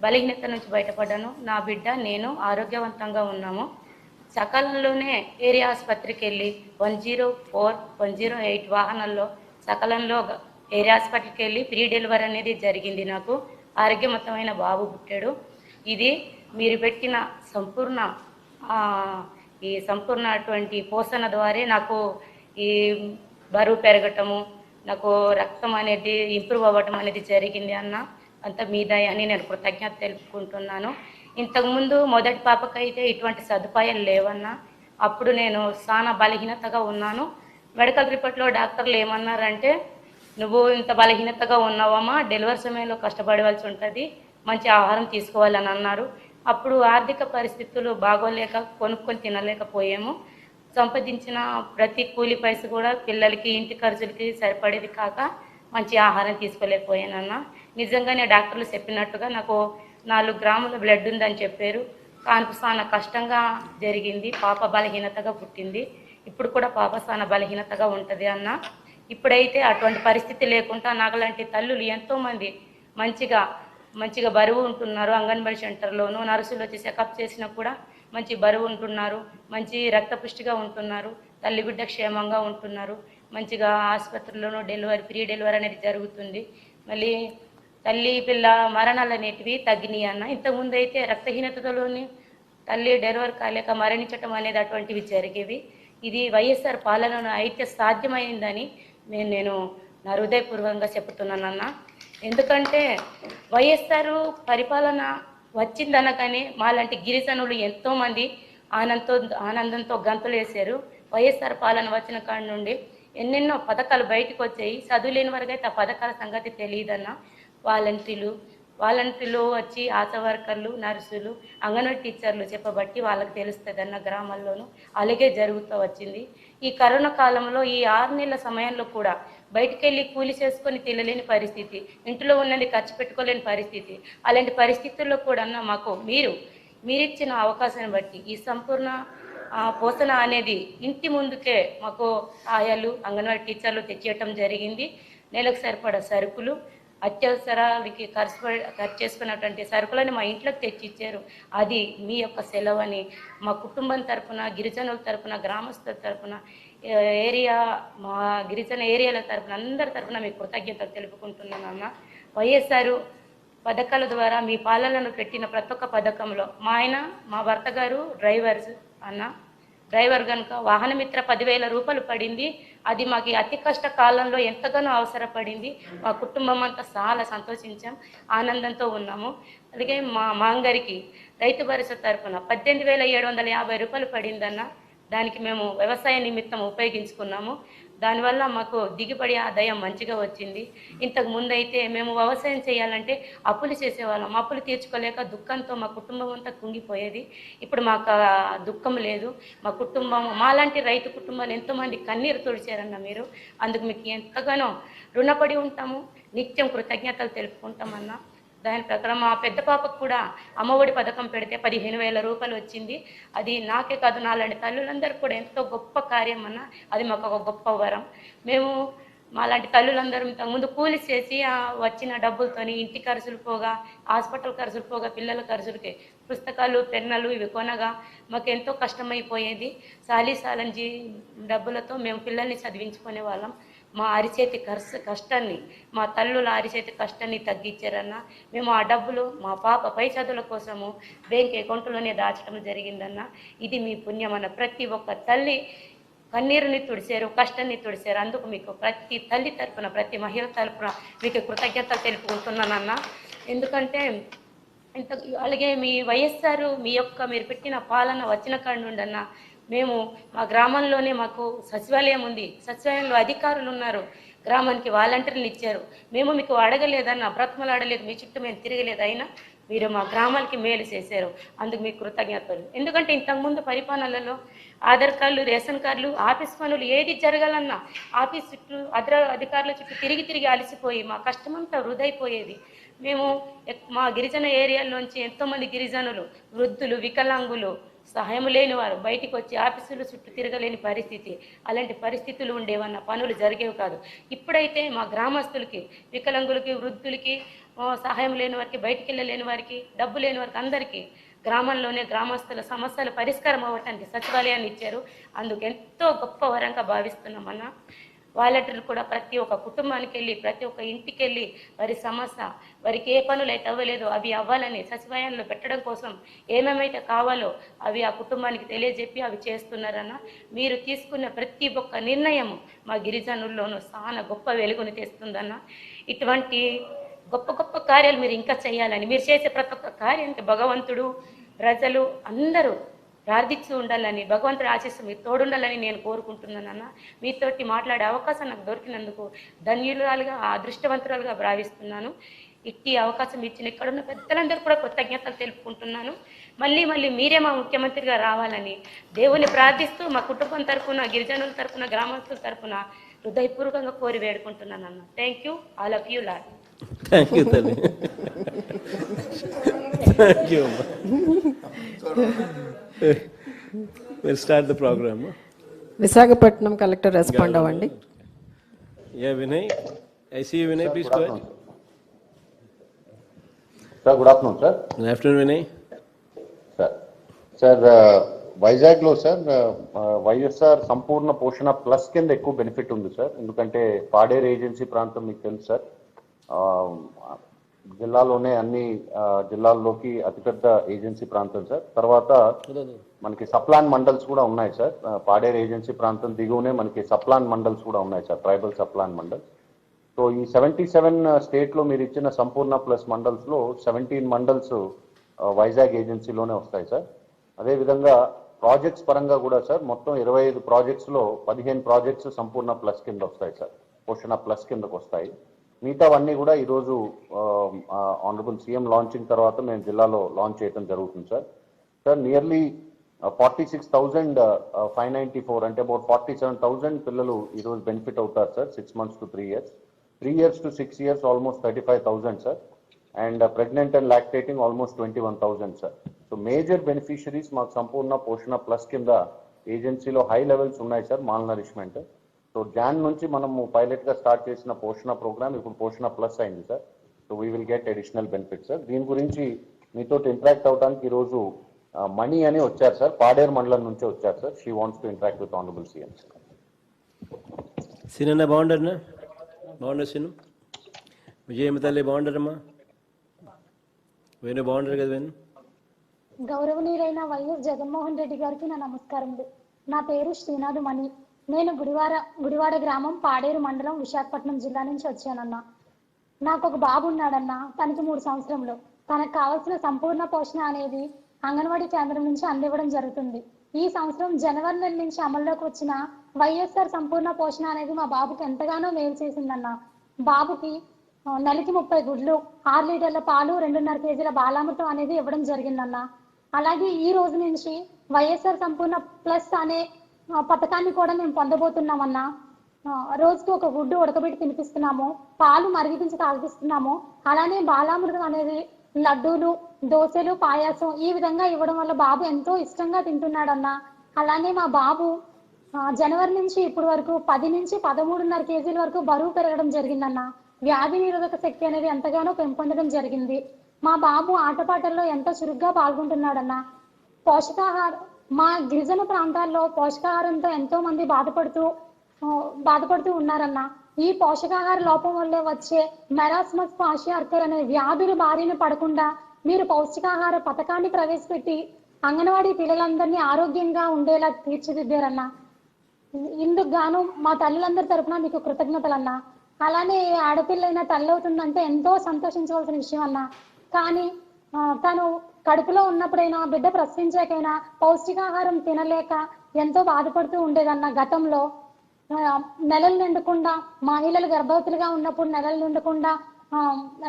బలహీనత నుంచి బయటపడ్డాను. నా బిడ్డ నేను ఆరోగ్యవంతంగా ఉన్నాము. సకాలంలోనే ఏరియా ఆసుపత్రికి వెళ్ళి 104, 108 వాహనాల్లో సకాలంలో ఏరియా హాస్పిటల్కి వెళ్ళి ప్రీ డెలివరీ అనేది జరిగింది. నాకు ఆరోగ్యవంతమైన బాబు పుట్టాడు. ఇది మీరు పెట్టిన సంపూర్ణ అటువంటి పోషణ ద్వారా నాకు ఈ బరువు పెరగటము, నాకు రక్తం అనేది ఇంప్రూవ్ అవ్వటం అనేది జరిగింది అన్న. అంత మీద అని నేను కృతజ్ఞత తెలుపుకుంటున్నాను. ఇంతకుముందు మొదటి పాపకైతే ఇటువంటి సదుపాయాలు లేవన్నా. అప్పుడు నేను చాలా బలహీనతగా ఉన్నాను. మెడికల్ రిపోర్ట్లో డాక్టర్లు ఏమన్నారంటే, నువ్వు ఇంత బలహీనతగా ఉన్నావమ్మా, డెలివరీ సమయంలో కష్టపడవలసి ఉంటుంది, మంచి ఆహారం తీసుకోవాలని అన్నారు. అప్పుడు ఆర్థిక పరిస్థితులు బాగోలేక కొనుక్కొని తినలేకపోయాము. సంపాదించిన ప్రతి కూలి పైసలు కూడా పిల్లలకి ఇంటి ఖర్చులకి సరిపడేది కాక మంచి ఆహారం తీసుకోలేకపోయానన్నా. నిజంగానే డాక్టర్లు చెప్పినట్టుగా నాకు 4 గ్రాముల బ్లడ్ ఉందని చెప్పారు. కాన్పు చాలా కష్టంగా జరిగింది. పాప బలహీనతగా పుట్టింది. ఇప్పుడు కూడా పాప చాలా బలహీనతగా ఉంటుంది అన్న. ఇప్పుడైతే అటువంటి పరిస్థితి లేకుండా నాగలాంటి తల్లులు ఎంతోమంది మంచిగా బరువు ఉంటున్నారు. అంగన్వాడీ సెంటర్లోనూ నర్సులు వచ్చి చెకప్ చేసినా కూడా మంచి బరువు ఉంటున్నారు, మంచి రక్తపుష్టిగా ఉంటున్నారు, తల్లి బిడ్డ క్షేమంగా ఉంటున్నారు. మంచిగా ఆసుపత్రిలోనూ ప్రీ డెలివరీ అనేది జరుగుతుంది. మళ్ళీ తల్లి పిల్ల మరణాలు అనేటివి తగ్గినాయి అన్న. ఇంతకుముందు అయితే రక్తహీనతలోని తల్లి డెలివరీ కాలేక మరణించటం అనేది అటువంటివి జరిగేవి. ఇది వైఎస్ఆర్ పాలన అయితే సాధ్యమైందని నేను నా హృదయపూర్వకంగా చెప్తున్నానన్న. ఎందుకంటే వైఎస్ఆర్ పరిపాలన వచ్చిందనగానే మాలాంటి గిరిజనులు ఎంతోమంది ఆనందంతో గంతులు వేశారు. వైఎస్ఆర్ పాలన వచ్చిన కాడి నుండి ఎన్నెన్నో పథకాలు బయటకు వచ్చాయి. చదువులేని వరకు అయితే ఆ పథకాల సంగతి తెలియదన్న. వాలంటీర్లు వచ్చి ఆశా వర్కర్లు, నర్సులు, అంగన్వాడీ టీచర్లు చెప్పబట్టి వాళ్ళకి తెలుస్తుందన్న గ్రామాల్లోనూ. అలాగే జరుగుతూ వచ్చింది. ఈ కరోనా కాలంలో ఈ 6 నెలల సమయంలో కూడా బయటికి వెళ్ళి కూలి చేసుకొని తినలేని పరిస్థితి, ఇంట్లో ఉన్నది ఖర్చు పెట్టుకోలేని పరిస్థితి. అలాంటి పరిస్థితుల్లో కూడా మాకు మీరిచ్చిన అవకాశాన్ని బట్టి ఈ సంపూర్ణ పోషణ అనేది ఇంటి ముందుకే మాకు ఆయాలు, అంగన్వాడీ టీచర్లు తెచ్చేయటం జరిగింది. నెలకు సరిపడా సరుకులు, అత్యవసరాలకి ఖర్చు చేసుకున్నటువంటి సరుకులని మా ఇంట్లోకి తెచ్చి ఇచ్చారు. అది మీ యొక్క సెలవు అని మా కుటుంబం తరఫున, గిరిజనుల తరఫున, గ్రామస్తుల తరఫున ఏరియా మా గిరిజన ఏరియాల తరఫున అందరి తరఫున మీకు కృతజ్ఞతలు తెలుపుకుంటున్నాను అన్న. వైఎస్ఆర్ పథకాల ద్వారా మీ పాలనను పెట్టిన ప్రతి ఒక్క పథకంలో మా భర్త గారు డ్రైవర్ కనుక వాహనమిత్ర 10,000 రూపాయలు పడింది. అది మాకు అతి కష్ట కాలంలో ఎంతగానో అవసరపడింది. మా కుటుంబం అంతా చాలా సంతోషించాం, ఆనందంతో ఉన్నాము. అలాగే మా మాంగారికి రైతు భరోసా తరఫున 18,750 రూపాయలు పడిందన్న. దానికి మేము వ్యవసాయ నిమిత్తం ఉపయోగించుకున్నాము. దానివల్ల మాకు దిగుబడి ఆదాయం మంచిగా వచ్చింది. ఇంతకు ముందు అయితే మేము వ్యవసాయం చేయాలంటే అప్పులు చేసేవాళ్ళం. అప్పులు తీర్చుకోలేక దుఃఖంతో మా కుటుంబం అంతా కుంగిపోయేది. ఇప్పుడు మాకు దుఃఖం లేదు. మా కుటుంబం మాలాంటి రైతు కుటుంబాలు ఎంతోమంది కన్నీరు తుడిచారన్న మీరు. అందుకు మీకు ఎంతగానో రుణపడి ఉంటాము. నిత్యం కృతజ్ఞతలు తెలుపుకుంటామన్నా. దాని ప్రకారం మా పెద్ద పాపకు కూడా అమ్మఒడి పథకం పెడితే 15,000 రూపాయలు వచ్చింది. అది నాకే కాదు, నాలాంటి తల్లులందరూ కూడా ఎంతో గొప్ప కార్యం అన్న. అది మాకు ఒక గొప్ప వరం. మేము మాలాంటి తల్లులందరూ ఇంతకుముందు కూలి చేసి వచ్చిన డబ్బులతోని ఇంటి ఖర్చులు పోగా, హాస్పిటల్ ఖర్చులు పోగా, పిల్లల ఖర్చులకి పుస్తకాలు పెన్నులు ఇవి కొనగా మాకు ఎంతో కష్టమైపోయేది. సాలంజీ డబ్బులతో మేము పిల్లల్ని చదివించుకునే వాళ్ళం. మా అరిచేతి కష్టాన్ని, మా తల్లుల అరిచేతి కష్టాన్ని తగ్గించారన్న. మేము ఆ డబ్బులు మా పాప పై చదువుల కోసము బ్యాంక్ అకౌంట్లోనే దాచడం జరిగిందన్న. ఇది మీ పుణ్యం అన్న. ప్రతి ఒక్క తల్లి కన్నీరుని తుడిచారు, కష్టాన్ని తుడిచారు. అందుకు మీకు ప్రతి తల్లి తరపున, ప్రతి మహిళ తరపున మీకు కృతజ్ఞతలు తెలుపుకుంటున్నానన్న. ఎందుకంటే అలాగే మీ వైఎస్ఆర్ మీరు పెట్టిన పాలన వచ్చిన కాడి నుండి అన్న మేము మా గ్రామంలోనే మాకు సచివాలయం ఉంది. సచివాలయంలో అధికారులు ఉన్నారు. గ్రామానికి వాలంటీర్లు ఇచ్చారు. మేము మీకు అడగలేదన్న, బ్రతమలాడలేదు, మీ చుట్టూ మేము తిరగలేదు. అయినా మీరు మా గ్రామాలకి మేలు చేశారు. అందుకు మీకు కృతజ్ఞతలు. ఎందుకంటే ఇంతకుముందు పరిపాలనలలో ఆధార్ కార్డులు, రేషన్ కార్డులు, ఆఫీస్ పనులు ఏది జరగాలన్నా ఆఫీస్ చుట్టూ అధికారుల చుట్టూ తిరిగి అలసిపోయి మా కష్టమంతా వృధైపోయేది. మేము మా గిరిజన ఏరియాల్లోంచి ఎంతోమంది గిరిజనులు, వృద్ధులు, వికలాంగులు, సహాయం లేని వారు బయటికి వచ్చి ఆఫీసులు చుట్టూ తిరగలేని పరిస్థితి, అలాంటి పరిస్థితులు ఉండేవన్న, పనులు జరిగేవి కాదు. ఇప్పుడైతే మా గ్రామస్తులకి, వికలాంగులకి, వృద్ధులకి, సహాయం లేని వారికి, బయటికి వెళ్ళలేని వారికి, డబ్బు లేని వారికి అందరికీ గ్రామంలోనే గ్రామస్తుల సమస్యలు పరిష్కారం అవ్వటానికి సచివాలయాన్ని ఇచ్చారు. అందుకు ఎంతో గొప్ప వరంగా భావిస్తున్నామన్నా. వాలంటీర్లు కూడా ప్రతి ఒక్క కుటుంబానికి వెళ్ళి, ప్రతి ఒక్క ఇంటికి వెళ్ళి వారి సమస్య, వారికి ఏ పనులు అయితే అవ్వలేదో అవి అవ్వాలని సచివాలయంలో పెట్టడం కోసం ఏమేమైతే కావాలో అవి ఆ కుటుంబానికి తెలియజెప్పి అవి చేస్తున్నారన్న. మీరు తీసుకున్న ప్రతి ఒక్క నిర్ణయము మా గిరిజనుల్లోనూ చాలా గొప్ప వెలుగుని తెస్తుందన్న. ఇటువంటి గొప్ప గొప్ప కార్యాలు మీరు ఇంకా చేయాలని, మీరు చేసే ప్రతి ఒక్క కార్యానికి భగవంతుడు, ప్రజలు అందరూ ప్రార్థిస్తూ ఉండాలని, భగవంతుడి ఆశీస్సు మీరు తోడుండాలని నేను కోరుకుంటున్నానన్న. మీతోటి మాట్లాడే అవకాశం నాకు దొరికినందుకు ధన్యురాలుగా, అదృష్టవంతురాలుగా భావిస్తున్నాను. ఇట్టి అవకాశం ఇచ్చిన ఇక్కడున్న పెద్దలందరూ కూడా కృతజ్ఞతలు తెలుపుకుంటున్నాను. మళ్ళీ మీరే మా ముఖ్యమంత్రిగా రావాలని దేవుని ప్రార్థిస్తూ మా కుటుంబం తరఫున, గిరిజనుల తరఫున, గ్రామస్తుల తరఫున హృదయపూర్వకంగా కోరి వేడుకుంటున్నాను అన్న. Thank you, all of you లాడ్. థ్యాంక్ యూ తల్లి. Thank you. We'll start the program. Visakhapatnam collector respond అవ్వండి. Yeah, Vinay. I see you, Vinay. Please go ahead. Sir, good afternoon, sir. Good afternoon, Vinay. Sir, వైజాగ్లో సార్ వైఎస్ఆర్ సంపూర్ణ పోషణ ప్లస్ కింద ఎక్కువ బెనిఫిట్ ఉంది సార్. ఎందుకంటే పాడేరు ఏజెన్సీ ప్రాంతం మీకు తెలుసు సార్, జిల్లాలోనే అన్ని జిల్లాల్లోకి అతిపెద్ద ఏజెన్సీ ప్రాంతం సార్. తర్వాత మనకి సప్లాన్ మండల్స్ కూడా ఉన్నాయి సార్. పాడేరు ఏజెన్సీ ప్రాంతం దిగువనే మనకి సప్లాన్ మండల్స్ కూడా ఉన్నాయి sir, tribal sub plan mandals. So ఈ 77 స్టేట్లో మీరు ఇచ్చిన సంపూర్ణ ప్లస్ మండల్స్లో 17 మండల్స్ వైజాగ్ ఏజెన్సీలోనే వస్తాయి సార్. అదేవిధంగా ప్రాజెక్ట్స్ పరంగా కూడా సార్ మొత్తం 25 ప్రాజెక్ట్స్లో 15 ప్రాజెక్ట్స్ సంపూర్ణ ప్లస్ కింద వస్తాయి సార్, పోషణ ప్లస్ కిందకు వస్తాయి. మిగతావన్నీ కూడా ఈరోజు ఆనరబుల్ సీఎం లాంచింగ్ తర్వాత మేము జిల్లాలో లాంచ్ చేయడం జరుగుతుంది సార్. సార్ నియర్లీ 46,594 అంటే అబౌట్ 47,000 పిల్లలు ఈరోజు బెనిఫిట్ అవుతారు sir. 6 months to 3 years, 3 years to 6 years almost 35,000 sir. And pregnant and lactating almost 21,000 sir. So major beneficiaries మాకు సంపూర్ణ పోషణ ప్లస్ కింద ఏజెన్సీలో హై లెవెల్స్ ఉన్నాయి సార్ మాల్ నరిష్మెంట్. సో జాన్ నుంచి మనము పైలట్గా స్టార్ట్ చేసిన పోషణ ప్రోగ్రామ్ ఇప్పుడు పోషణ ప్లస్ అయింది sir. So we will get additional benefit sir. దీని గురించి మీతో ఇంటరాక్ట్ అవడానికి ఈరోజు మణి అని వచ్చారు సార్, పాడేరు మండలం నుంచి వచ్చారు sir. She wants to interact with honourable CM sir. సినన్న బాగుండరన్నా? బాగుండరు సిను? విజయమ్మ తల్లి బాగుండరమ్మా? వేణు బాగుండరు కదా వేణు? గౌరవనీయులైన వైఎస్ జగన్మోహన్ రెడ్డి గారికి నా నమస్కారములు. నా పేరు శ్రీనాథ్ మణి. నేను గుడివాడ గ్రామం, పాడేరు మండలం, విశాఖపట్నం జిల్లా నుంచి వచ్చానన్నా. నాకు ఒక బాబు ఉన్నాడన్నా. తనకి 3 సంవత్సరంలో. తనకు కావాల్సిన సంపూర్ణ పోషణ అనేది అంగన్వాడీ కేంద్రం నుంచి అందివ్వడం జరుగుతుంది. ఈ సంవత్సరం జనవరి నెల నుంచి అమల్లోకి వచ్చిన వైఎస్ఆర్ సంపూర్ణ పోషణ అనేది మా బాబుకి ఎంతగానో మేలు చేసిందన్న. బాబుకి నెలకి 30 గుడ్లు, 6 లీటర్ల పాలు, 2.5 కేజీల బాలామృతం అనేది ఇవ్వడం జరిగిందన్న. అలాగే ఈ రోజు నుంచి వైఎస్ఆర్ సంపూర్ణ ప్లస్ అనే పథకాన్ని కూడా మేము పొందబోతున్నామన్నా. రోజుకి 1 గుడ్డు ఉడకబెట్టి తినిపిస్తున్నాము, పాలు మరిగించి తాగిస్తున్నాము. అలానే బాలామృతం అనేది లడ్డూలు, దోశలు, పాయాసం ఈ విధంగా ఇవ్వడం వల్ల బాబు ఎంతో ఇష్టంగా తింటున్నాడన్న. అలానే మా బాబు జనవరి నుంచి ఇప్పటి వరకు 10 నుంచి 13.5 కేజీల వరకు బరువు పెరగడం జరిగిందన్న. వ్యాధి నిరోధక శక్తి అనేది ఎంతగానో పెంపొందడం జరిగింది. మా బాబు ఆటపాటల్లో ఎంతో చురుగ్గా పాల్గొంటున్నాడన్న. పోషకాహారం మా గిరిజన ప్రాంతాల్లో పోషకాహారంతో ఎంతో మంది బాధపడుతూ ఉన్నారన్న. ఈ పోషకాహార లోపం వల్లే వచ్చే మెరాస్మస్ క్వాషియార్కర్ అనే వ్యాధులు బారిన పడకుండా మీరు పౌష్టికాహార పథకాన్ని ప్రవేశపెట్టి అంగన్వాడీ పిల్లలందరినీ ఆరోగ్యంగా ఉండేలా తీర్చిదిద్దారన్న. ఇందుకు గాను మా తల్లులందరి తరపున మీకు కృతజ్ఞతలన్నా. అలానే ఆడపిల్లైనా తల్లి అవుతుందంటే ఎంతో సంతోషించవలసిన విషయం అన్న. కానీ తను కడుపులో ఉన్నప్పుడైనా, బిడ్డ ప్రసవించాకైనా పౌష్టికాహారం తినలేక ఎంతో బాధపడుతూ ఉండేదన్న. గతంలో నెలలు నిండకుండా, మహిళలు గర్భవతులుగా ఉన్నప్పుడు నెలలు నిండకుండా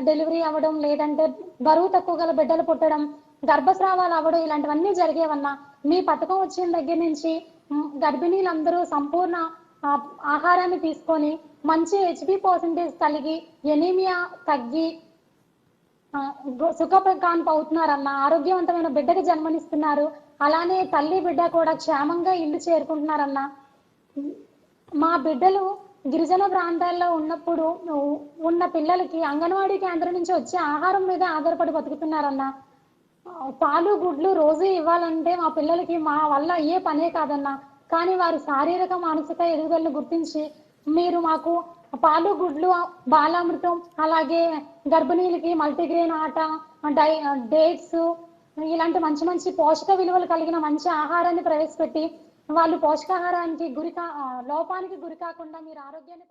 డెలివరీ అవ్వడం, లేదంటే బరువు తక్కువ గల బిడ్డలు పుట్టడం, గర్భస్రావాలు అవ్వడం ఇలాంటివన్నీ జరిగేవన్నా. మీ పథకం వచ్చిన దగ్గర నుంచి గర్భిణీలందరూ సంపూర్ణ ఆహారాన్ని తీసుకొని మంచి HB% కలిగి, ఎనీమియా తగ్గి సుఖప్రకాంత అవుతున్నారన్న. ఆరోగ్యవంతమైన బిడ్డకి జన్మనిస్తున్నారు. అలానే తల్లి బిడ్డ కూడా క్షేమంగా ఇల్లు చేరుకుంటున్నారన్న. మా బిడ్డలు గిరిజన ప్రాంతాల్లో ఉన్నప్పుడు ఉన్న పిల్లలకి అంగన్వాడీ కేంద్రం నుంచి వచ్చే ఆహారం మీద ఆధారపడి బతుకుతున్నారన్న. పాలు, గుడ్లు రోజు ఇవ్వాలంటే మా పిల్లలకి మా వల్ల అయ్యే పనే కాదన్న. కానీ వారి శారీరక, మానసిక ఎదుగుదలను గుర్తించి మీరు మాకు పాలు, గుడ్లు, బాలామృతం, అలాగే గర్భిణీలకి మల్టీగ్రెయిన్ ఆట, డేట్స్ ఇలాంటి మంచి మంచి పోషక విలువలు కలిగిన మంచి ఆహారాన్ని ప్రవేశపెట్టి వాళ్ళు పోషకాహారానికి లోపానికి గురి కాకుండా మీరు ఆరోగ్యాన్ని